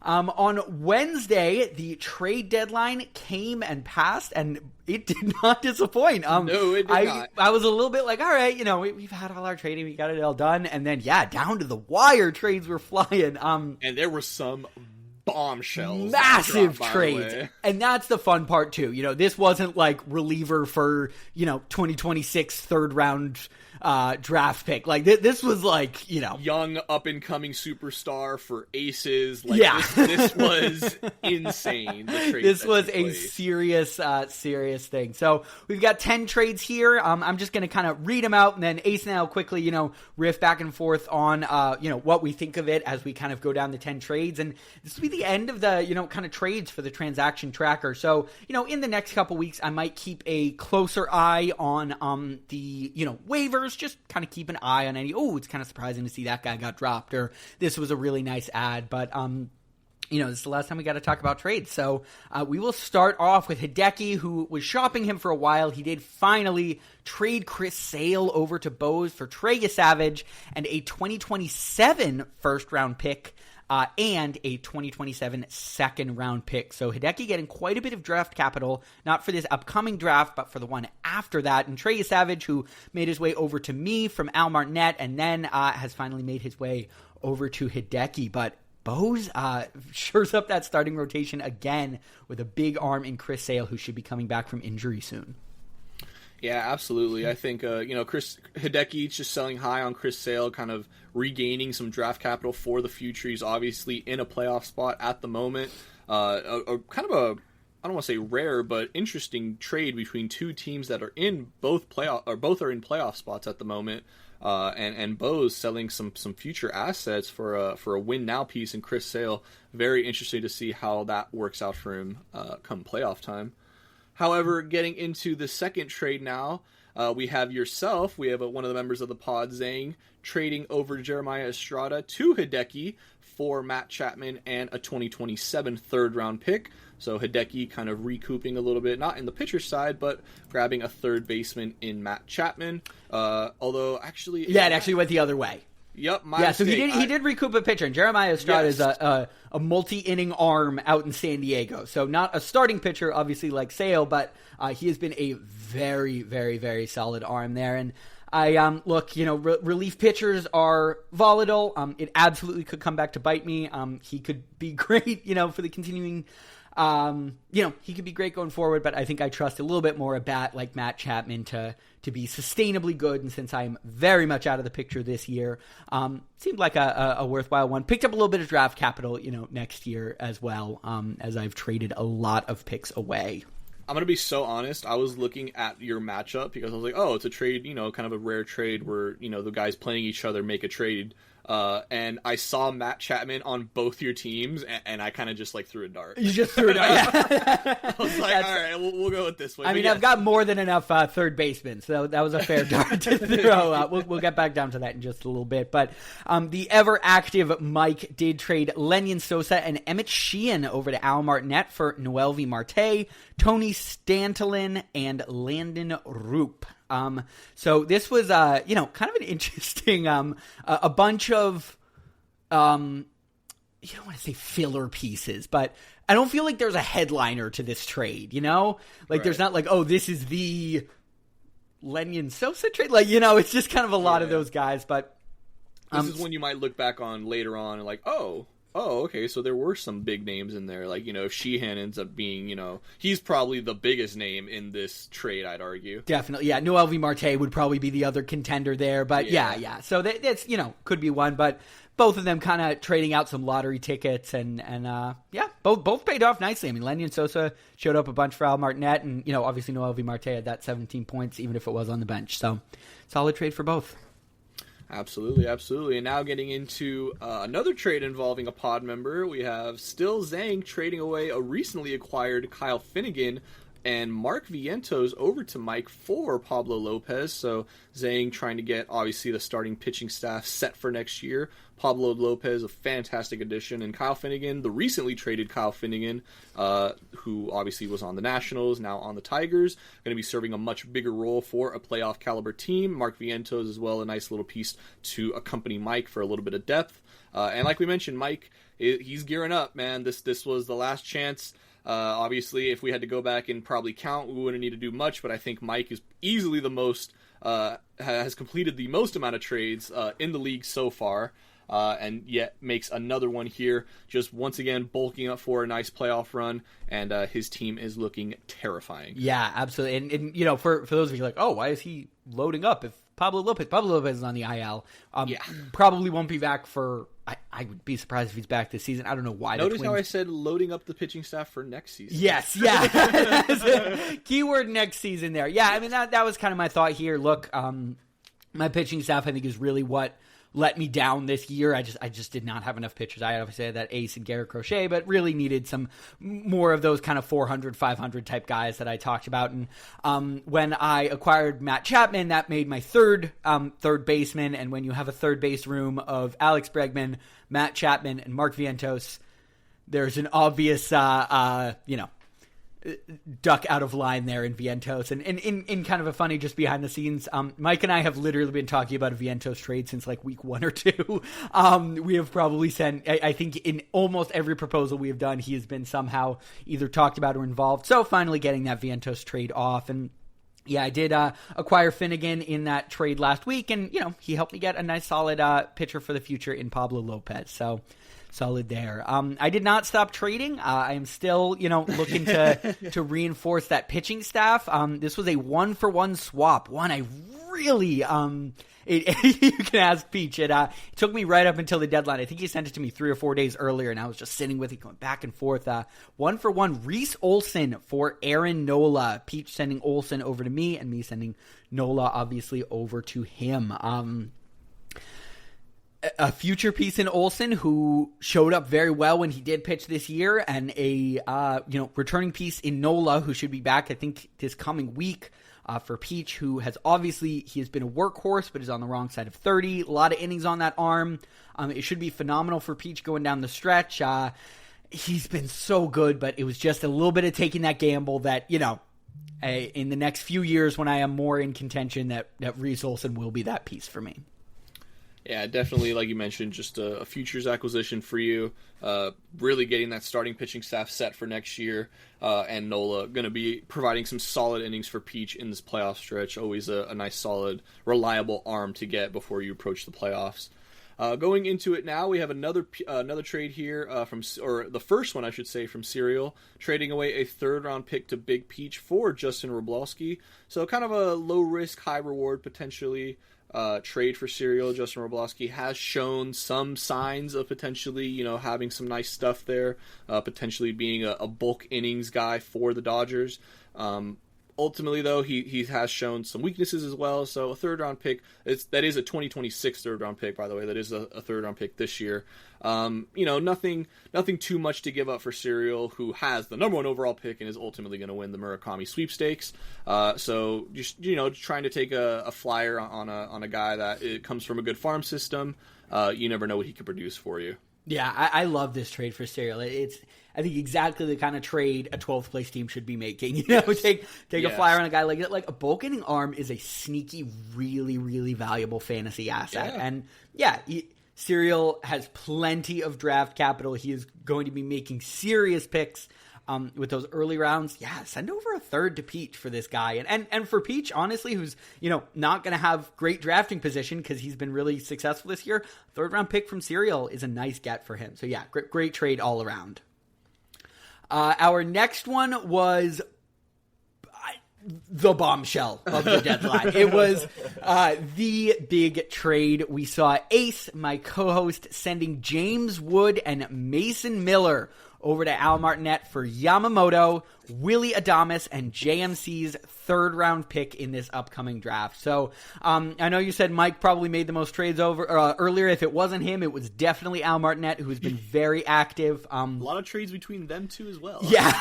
On Wednesday, the trade deadline came and passed, and it did not disappoint. No, it did not. I was a little bit like, all right, we've had all our trading, we got it all done, and then down to the wire, trades were flying. And there were some bombshells, massive trades, and that's the fun part too. This wasn't like reliever for 2026 third round draft pick. Like this was like young up and coming superstar for aces. This was insane. This was a serious thing. So we've got 10 trades here. I'm just going to kind of read them out, and then Ace and I'll quickly riff back and forth on what we think of it as we kind of go down the 10 trades. And this will be the end of the kind of trades for the transaction tracker. So in the next couple weeks, I might keep a closer eye on the waivers. Just kind of keep an eye on any, it's kind of surprising to see that guy got dropped, or this was a really nice ad. But, this is the last time we got to talk about trades. So we will start off with Hideki, who was shopping him for a while. He did finally trade Chris Sale over to Bose for Trey Savage and a 2027 first-round pick. And a 2027 second-round pick. So Hideki getting quite a bit of draft capital, not for this upcoming draft, but for the one after that. And Trey Savage, who made his way over to me from Al Martinet, and then has finally made his way over to Hideki. But Bose shores up that starting rotation again with a big arm in Chris Sale, who should be coming back from injury soon. Yeah, absolutely. I think, Chris Hideki's just selling high on Chris Sale, kind of regaining some draft capital for the future. He's obviously in a playoff spot at the moment. I don't want to say rare, but interesting trade between two teams that are in both are in playoff spots at the moment. And Bose selling some future assets for a win now piece in Chris Sale. Very interesting to see how that works out for him come playoff time. However, getting into the second trade now, we have one of the members of the pod, Zang, trading over Jeremiah Estrada to Hideki for Matt Chapman and a 2027 third-round pick. So Hideki kind of recouping a little bit, not in the pitcher side, but grabbing a third baseman in Matt Chapman. Although, actually... Yeah, it actually went the other way. Yep, my yeah. So mistake. he did recoup a pitcher, and Jeremiah Estrada is a, Yes. a, a multi-inning arm out in San Diego. So Yes. is a multi-inning arm out in San Diego. So not a starting pitcher, obviously like Sale, but he has been a very, very, very solid arm there. And I look, relief pitchers are volatile. It absolutely could come back to bite me. He could be great, for the continuing. He could be great going forward, but I think I trust a little bit more a bat like Matt Chapman to be sustainably good. And since I'm very much out of the picture this year, seemed like a worthwhile one. Picked up a little bit of draft capital, next year as well, as I've traded a lot of picks away. I'm going to be so honest. I was looking at your matchup because I was like, oh, it's a trade, kind of a rare trade where, the guys playing each other make a trade. And I saw Matt Chapman on both your teams, and I kind of just threw a dart. You just threw a dart. Yeah. I was like, all right, we'll go with this way. I mean, I've got more than enough third basemen, so that was a fair dart to throw. We'll get back down to that in just a little bit. But the ever-active Mike did trade Lenyon Sosa and Emmett Sheehan over to Al Martinet for Noelvi Marte, Tony Stantolin, and Landon Roop. So this was, kind of an interesting, a bunch of, you don't want to say filler pieces, but I don't feel like there's a headliner to this trade, Right. There's not oh, this is the Lenyon Sosa trade. It's just kind of a lot of those guys, but. This is when you might look back on later on and okay, so there were some big names in there. If Sheehan ends up being, he's probably the biggest name in this trade, I'd argue. Definitely, yeah. Noelvi Marte would probably be the other contender there, but yeah. So that's, could be one, but both of them kind of trading out some lottery tickets, and both paid off nicely. I mean, Lenyon Sosa showed up a bunch for Al Martinet, and, obviously Noelvi Marte had that 17 points, even if it was on the bench. So, solid trade for both. Absolutely, absolutely. And now getting into another trade involving a pod member, we have still Zang trading away a recently acquired Kyle Finnegan and Mark Vientos over to Mike for Pablo Lopez. So Zang trying to get, obviously, the starting pitching staff set for next year. Pablo Lopez, a fantastic addition. And Kyle Finnegan, the recently traded Kyle Finnegan, who obviously was on the Nationals, now on the Tigers, going to be serving a much bigger role for a playoff caliber team. Mark Vientos as well, a nice little piece to accompany Mike for a little bit of depth. And like we mentioned, Mike, he's gearing up, man. This was the last chance. Obviously, if we had to go back and probably count, we wouldn't need to do much, but I think Mike is easily the most, has completed the most amount of trades in the league so far, and yet makes another one here, just once again bulking up for a nice playoff run, and his team is looking terrifying. Yeah, absolutely. And for those of you like, oh, why is he loading up if Pablo Lopez is on the IL? Probably won't be back for... I would be surprised if he's back this season. I don't know why. Notice how I said loading up the pitching staff for next season. Yes, yeah. Keyword next season there. Yeah, I mean, that was kind of my thought here. Look, my pitching staff, I think, is really what let me down this year. I just did not have enough pitchers. I obviously had that Ace and Garrett Crochet, but really needed some more of those kind of 400, 500 type guys that I talked about. And when I acquired Matt Chapman, that made my third baseman. And when you have a third base room of Alex Bregman, Matt Chapman, and Mark Vientos, there's an obvious, duck out of line there in Vientos. And in kind of a funny, just behind the scenes, Mike and I have literally been talking about a Vientos trade since week 1 or 2. We have probably sent, I think in almost every proposal we have done, he has been somehow either talked about or involved. So finally getting that Vientos trade off. And yeah, I did acquire Finnegan in that trade last week, and he helped me get a nice solid pitcher for the future in Pablo Lopez. So solid there. I did not stop trading. I am still, looking to reinforce that pitching staff. This was a 1-for-1 swap. One I really, you can ask Peach. It took me right up until the deadline. I think he sent it to me 3 or 4 days earlier, and I was just sitting with it, going back and forth. 1-for-1 Reese Olson for Aaron Nola. Peach sending Olson over to me, and me sending Nola, obviously, over to him. A future piece in Olsen who showed up very well when he did pitch this year, and a returning piece in Nola who should be back, I think, this coming week for Peach, who has obviously, he has been a workhorse but is on the wrong side of 30. A lot of innings on that arm. It should be phenomenal for Peach going down the stretch. He's been so good, but it was just a little bit of taking that gamble that, in the next few years when I am more in contention, that Reese Olson will be that piece for me. Yeah, definitely, like you mentioned, just a futures acquisition for you. Really getting that starting pitching staff set for next year. And Nola going to be providing some solid innings for Peach in this playoff stretch. Always a nice, solid, reliable arm to get before you approach the playoffs. Going into it now, we have another trade here or the first one, I should say, from Serial, trading away a third-round pick to Big Peach for Justin Wroblewski. So kind of a low-risk, high-reward, potentially, trade for Serial. Justin Wroblewski has shown some signs of potentially, having some nice stuff there, potentially being a bulk innings guy for the Dodgers. Ultimately, though, he has shown some weaknesses as well. So a third-round pick, that is a 2026 third-round pick, by the way. That is a third-round pick this year. Nothing too much to give up for Serial, who has the number one overall pick and is ultimately going to win the Murakami sweepstakes. So just trying to take a flyer on a guy that it comes from a good farm system. You never know what he could produce for you. Yeah, I love this trade for Serial. It's, I think, exactly the kind of trade a 12th place team should be making. Take a flyer on a guy like that. Like, a bulk inning arm is a sneaky, really, really valuable fantasy asset. Yeah. And Serial has plenty of draft capital. He is going to be making serious picks with those early rounds. Yeah, send over a third to Peach for this guy. And for Peach, honestly, who's, not going to have great drafting position because he's been really successful this year, third round pick from Serial is a nice get for him. So yeah, great trade all around. Our next one was the bombshell of the deadline. It was the big trade. We saw Ace, my co-host, sending James Wood and Mason Miller over to Al Martinet for Yamamoto, Willie Adames, and JMC's third-round pick in this upcoming draft. So I know you said Mike probably made the most trades earlier. If it wasn't him, it was definitely Al Martinet, who's been very active. A lot of trades between them two as well. Yeah,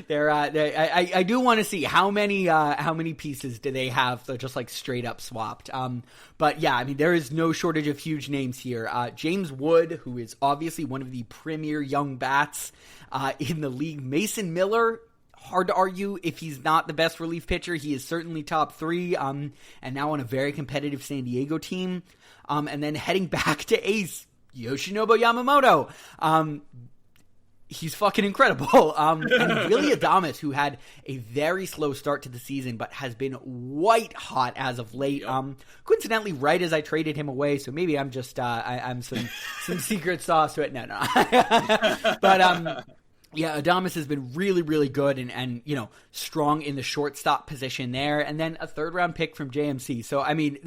I do want to see how many pieces do they have that just like straight up swapped. But yeah, I mean, there is no shortage of huge names here. James Wood, who is obviously one of the premier young bats in the league. Mason Miller, hard to argue if he's not the best relief pitcher. He is certainly top three, and now on a very competitive San Diego team. And then heading back to Ace, Yoshinobu Yamamoto. He's fucking incredible. And Willie Adames, who had a very slow start to the season, but has been white hot as of late. Yep. Coincidentally, right as I traded him away, so maybe I'm just I'm some secret sauce to it. No. But yeah, Adames has been really, really good and strong in the shortstop position there, and then a third round pick from JMC. So I mean,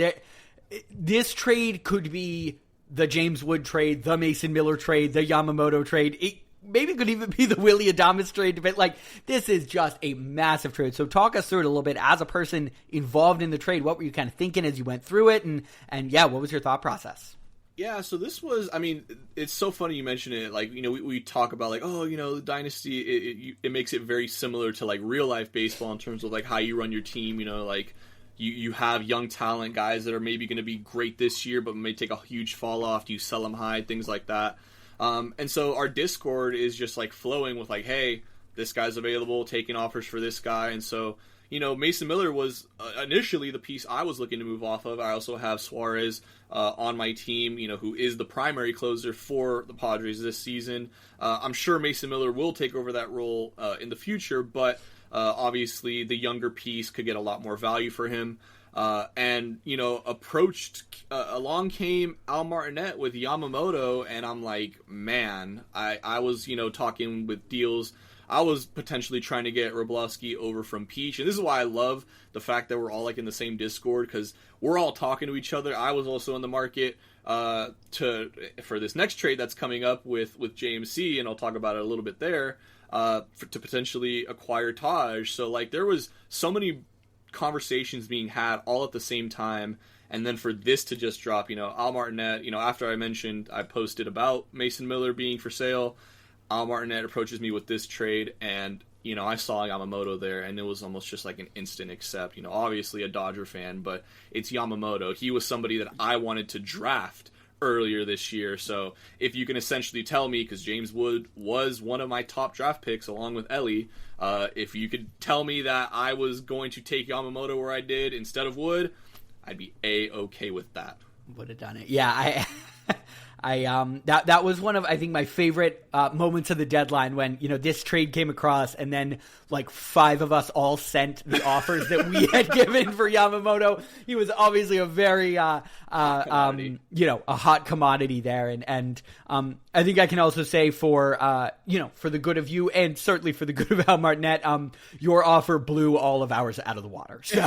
this trade could be the James Wood trade, the Mason Miller trade, the Yamamoto trade. Maybe it could even be the Willie Adames trade, but this is just a massive trade. So talk us through it a little bit as a person involved in the trade. What were you kind of thinking as you went through it, and yeah, what was your thought process? Yeah, so this was, I mean, it's so funny you mention it. We talk about the Dynasty, it makes it very similar to real life baseball in terms of how you run your team. You have young talent, guys that are maybe going to be great this year, but may take a huge fall off. Do you sell them high? Things like that. And so our Discord is just flowing with hey, this guy's available, taking offers for this guy. And so, Mason Miller was initially the piece I was looking to move off of. I also have Suarez on my team, who is the primary closer for the Padres this season. I'm sure Mason Miller will take over that role in the future, but obviously the younger piece could get a lot more value for him. Along came Al Martinet with Yamamoto, and I'm like, man, I was, talking with deals. I was potentially trying to get Wroblewski over from Peach, and this is why I love the fact that we're all in the same Discord, because we're all talking to each other. I was also in the market for this next trade that's coming up with JMC, and I'll talk about it a little bit there, to potentially acquire Taj. So there was so many conversations being had all at the same time, and then for this to just drop, Al Martinet, after I posted about Mason Miller being for sale, Al Martinet approaches me with this trade, and I saw Yamamoto there, and it was almost just an instant accept. Obviously a Dodger fan, but it's Yamamoto. He was somebody that I wanted to draft earlier this year. So if you can essentially tell me, because James Wood was one of my top draft picks along with Ellie, if you could tell me that I was going to take Yamamoto where I did instead of Wood, I'd be A-okay with that. would have done it. Yeah, that was one of, I think, my favorite moments of the deadline when, this trade came across and then like 5 of us all sent the offers that we had given for Yamamoto. He was obviously a very, a hot commodity there. And I think I can also say for the good of you and certainly for the good of Al Martinet, your offer blew all of ours out of the water. So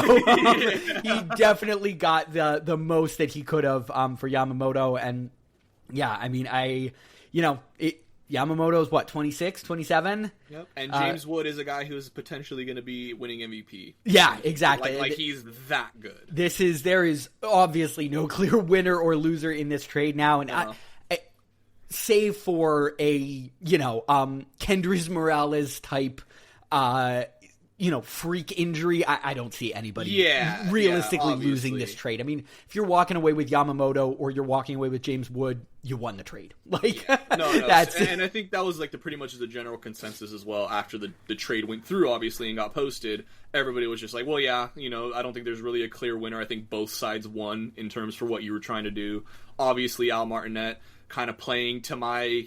he definitely got the most that he could have for Yamamoto. And yeah, I mean, Yamamoto's what, 26, 27? Yep. And James Wood is a guy who's potentially going to be winning MVP. Yeah, exactly. Like he's that good. There is obviously no clear winner or loser in this trade now, and save for a Kendrys Morales type freak injury, I don't see anybody realistically losing this trade. I mean, if you're walking away with Yamamoto or you're walking away with James Wood, you won the trade. And I think that was like pretty much the general consensus as well after the trade went through, obviously, and got posted. Everybody was just like, well, yeah, I don't think there's really a clear winner. I think both sides won in terms for what you were trying to do. Obviously, Al Martinet kind of playing to my,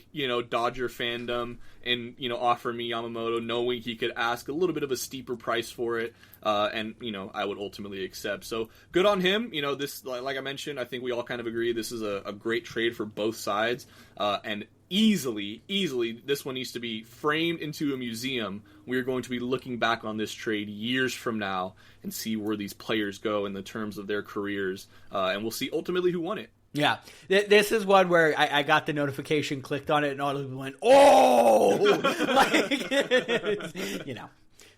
Dodger fandom and, offer me Yamamoto, knowing he could ask a little bit of a steeper price for it. And, I would ultimately accept. So good on him. This, like I mentioned, I think we all kind of agree this is a great trade for both sides. And easily, this one needs to be framed into a museum. We're going to be looking back on this trade years from now and see where these players go in the terms of their careers. And we'll see ultimately who won it. Yeah, this is one where I got the notification, clicked on it, and all of them went, oh!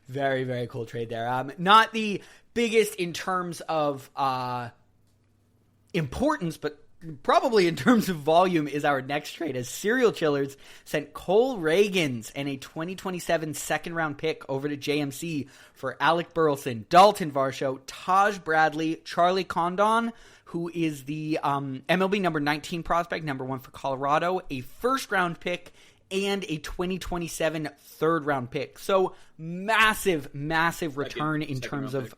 Very, very cool trade there. Not the biggest in terms of importance, but probably in terms of volume is our next trade, as Serial Chillers sent Cole Reagans and a 2027 second-round pick over to JMC for Alec Burleson, Dalton Varsho, Taj Bradley, Charlie Condon, who is the MLB number 19 prospect, number 1 for Colorado, a first-round pick, and a 2027 third-round pick. So massive return in terms of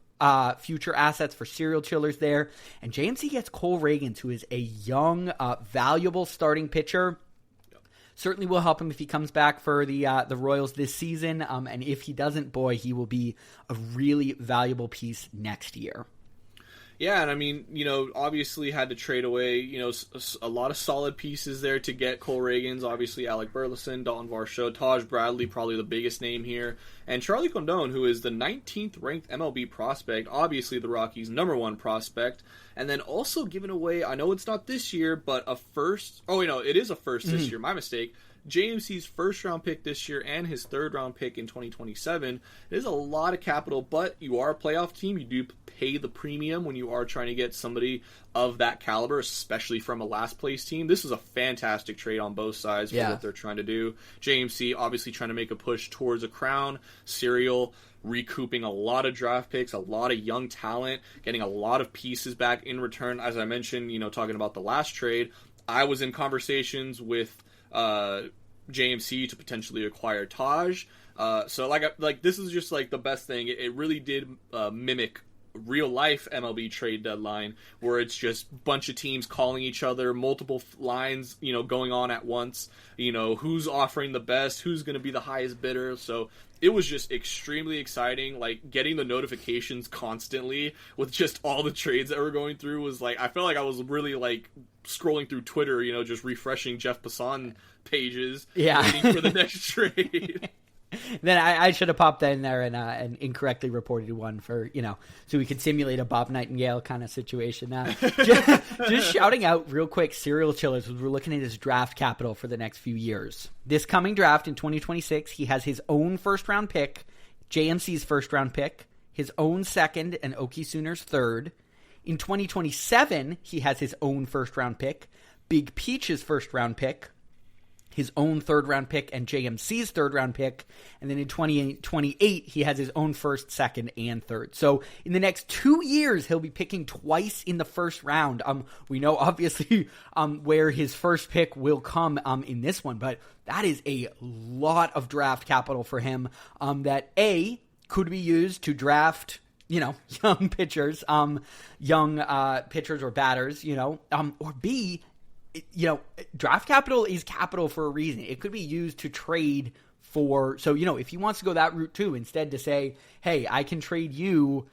future assets for Serial Chillers there. And JMC gets Cole Reagans, who is a young, valuable starting pitcher. Certainly will help him if he comes back for the Royals this season. And if he doesn't, boy, he will be a really valuable piece next year. Yeah, and I mean, obviously had to trade away, a lot of solid pieces there to get Cole Reagans. Obviously, Alec Burleson, Dalton Varsho, Taj Bradley, probably the biggest name here, and Charlie Condon, who is the 19th ranked MLB prospect, obviously the Rockies' number 1 prospect, and then also giving away, I know it's not this year, but a first. Oh, wait, no, it is a first this year. My mistake. JMC's first-round pick this year and his third-round pick in 2027. It is a lot of capital, but you are a playoff team. You do pay the premium when you are trying to get somebody of that caliber, especially from a last-place team. This is a fantastic trade on both sides for what they're trying to do. JMC obviously trying to make a push towards a crown. Serial recouping a lot of draft picks, a lot of young talent, getting a lot of pieces back in return. As I mentioned, talking about the last trade, I was in conversations with JMC to potentially acquire Taj. So this is just like the best thing. It really did mimic real life MLB trade deadline, where it's just a bunch of teams calling each other, multiple lines, going on at once, who's offering the best, who's going to be the highest bidder. So it was just extremely exciting. Like, getting the notifications constantly with just all the trades that were going through was like, I felt like I was really like scrolling through Twitter, just refreshing Jeff Passan pages, waiting for the next trade. Then I should have popped that in there and incorrectly reported one for, so we could simulate a Bob Nightingale kind of situation. Just shouting out real quick, Serial Chillers, as we're looking at his draft capital for the next few years. This coming draft in 2026, he has his own first-round pick, JMC's first-round pick, his own second, and Okie Sooners' third. In 2027, he has his own first-round pick, Big Peach's first-round pick, his own third-round pick, and JMC's third-round pick. And then in 2028, he has his own first, second, and third. So in the next 2 years, he'll be picking twice in the first round. We know, obviously, where his first pick will come in this one, but that is a lot of draft capital for him that, A, could be used to draft young pitchers, pitchers or batters, or B, draft capital is capital for a reason. It could be used to trade for, so, if he wants to go that route too, instead to say, hey, I can trade you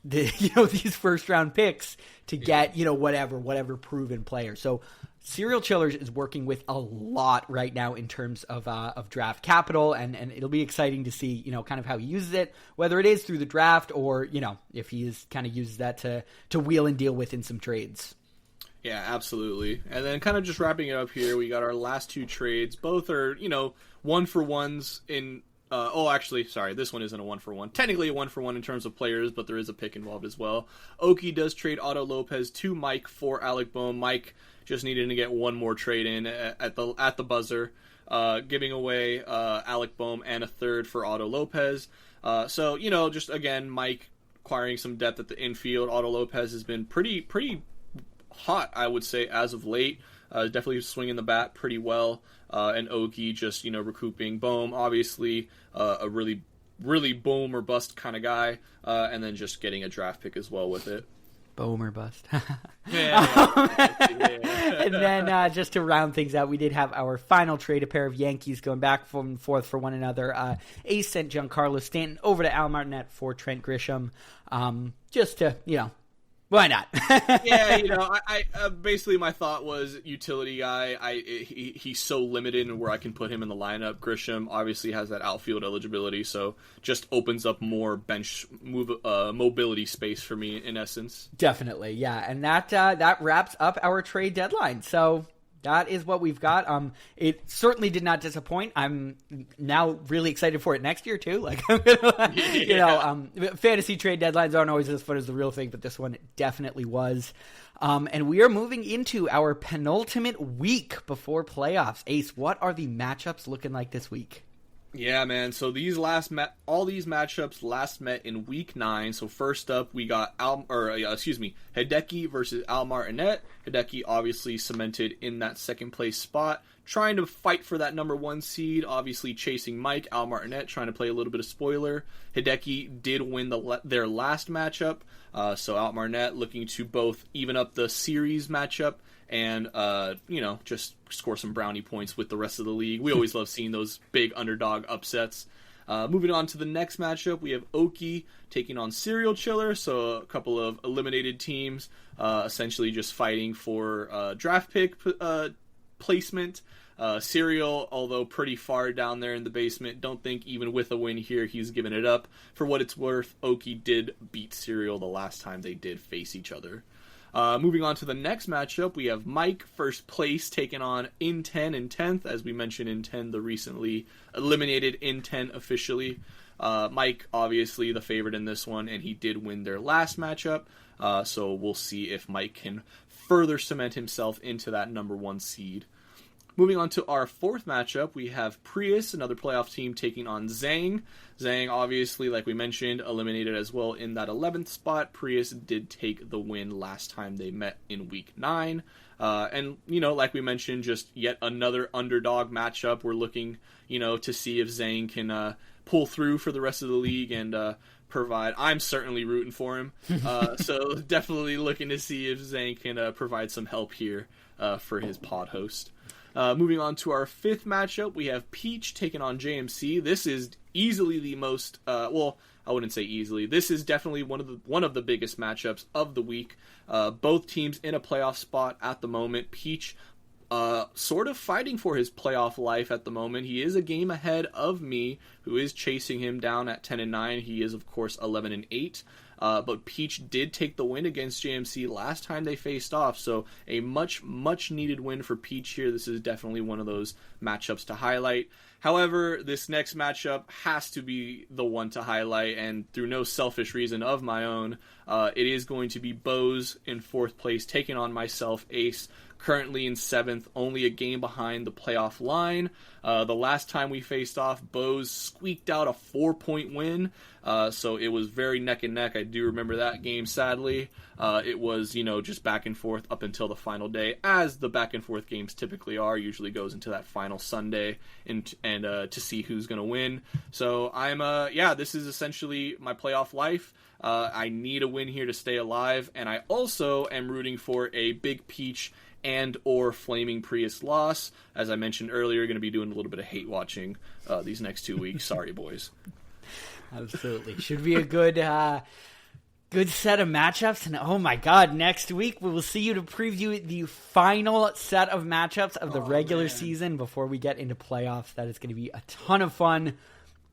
these first round picks to get, whatever proven player. So Serial Chillers is working with a lot right now in terms of draft capital, and it'll be exciting to see, kind of how he uses it, whether it is through the draft or, if he is kind of uses that to wheel and deal with in some trades. Yeah, absolutely. And then kind of just wrapping it up here, we got our last two trades. Both are, 1-for-1s in this one isn't a 1-for-1. Technically a 1-for-1 in terms of players, but there is a pick involved as well. Oki does trade Otto Lopez to Mike for Alec Bohm. Mike just needed to get one more trade in at the buzzer, giving away Alec Bohm and a third for Otto Lopez. So, just again, Mike acquiring some depth at the infield. Otto Lopez has been pretty hot, I would say, as of late. Definitely swinging the bat pretty well. And Oki just, recouping. Bohm, obviously, a really, really boom or bust kind of guy. And then just getting a draft pick as well with it. Boom or bust. Yeah. And then just to round things out, we did have our final trade, a pair of Yankees going back and forth for one another. Ace sent Giancarlo Stanton over to Al Martinet for Trent Grisham. Just to, why not? Yeah, I basically my thought was utility guy. He's so limited in where I can put him in the lineup. Grisham obviously has that outfield eligibility, so just opens up more bench mobility space for me in essence. Definitely, yeah, and that wraps up our trade deadline. So that is what we've got. It certainly did not disappoint. I'm now really excited for it next year too. Like, fantasy trade deadlines aren't always as fun as the real thing, but this one definitely was. And we are moving into our penultimate week before playoffs. Ace, what are the matchups looking like this week? Yeah, man. So all these matchups last met in week 9. So first up, we got Hideki versus Al Martinet. Hideki obviously cemented in that second place spot, trying to fight for that number 1 seed. Obviously chasing Mike. Al Martinet trying to play a little bit of spoiler. Hideki did win their last matchup. So Al Martinet looking to both even up the series matchup and just score some brownie points with the rest of the league. We always love seeing those big underdog upsets. Moving on to the next matchup, we have Oki taking on Serial Chiller, so a couple of eliminated teams essentially just fighting for draft pick placement. Serial, although pretty far down there in the basement, don't think even with a win here he's given it up. For what it's worth, Oki did beat Serial the last time they did face each other. Moving on to the next matchup, we have Mike, first place, taking on In10 and 10th. As we mentioned, In10, the recently eliminated In10 officially. Mike, obviously, the favorite in this one, and he did win their last matchup. So we'll see if Mike can further cement himself into that number 1 seed. Moving on to our fourth matchup, we have Prius, another playoff team, taking on Zang. Zang, obviously, like we mentioned, eliminated as well in that 11th spot. Prius did take the win last time they met in week 9. And, like we mentioned, just yet another underdog matchup. We're looking, to see if Zang can pull through for the rest of the league and provide. I'm certainly rooting for him. So definitely looking to see if Zang can provide some help here for his pod host. Moving on to our fifth matchup, we have Peach taking on JMC. This is easily the most, I wouldn't say easily. This is definitely one of the biggest matchups of the week. Both teams in a playoff spot at the moment. Peach sort of fighting for his playoff life at the moment. He is a game ahead of me, who is chasing him down at 10-9. He is, of course, 11-8. But Peach did take the win against JMC last time they faced off, so a much needed win for Peach here. This is definitely one of those matchups to highlight. However, this next matchup has to be the one to highlight, and through no selfish reason of my own, it is going to be Bose in fourth place, taking on myself, Ace, currently in 7th, only a game behind the playoff line. The last time we faced off, Bose squeaked out a 4-point win, so it was very neck and neck. I do remember that game, sadly. It was, just back and forth up until the final day, as the back and forth games typically are. Usually goes into that final Sunday and to see who's going to win. So this is essentially my playoff life. I need a win here to stay alive, and I also am rooting for a Big Peach and or Flaming Prius loss. As I mentioned earlier, going to be doing a little bit of hate watching these next 2 weeks. Sorry, boys. Absolutely. Should be a good set of matchups. And oh my God, next week we will see you to preview the final set of matchups of the regular season before we get into playoffs. That is going to be a ton of fun.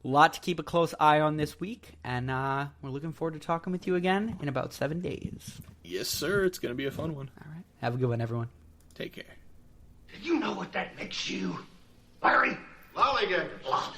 A lot to keep a close eye on this week. And we're looking forward to talking with you again in about 7 days. Yes, sir. It's going to be a fun one. All right. Have a good one, everyone. Take care. You know what that makes you, Larry? Lollygaggers. Lollygaggers.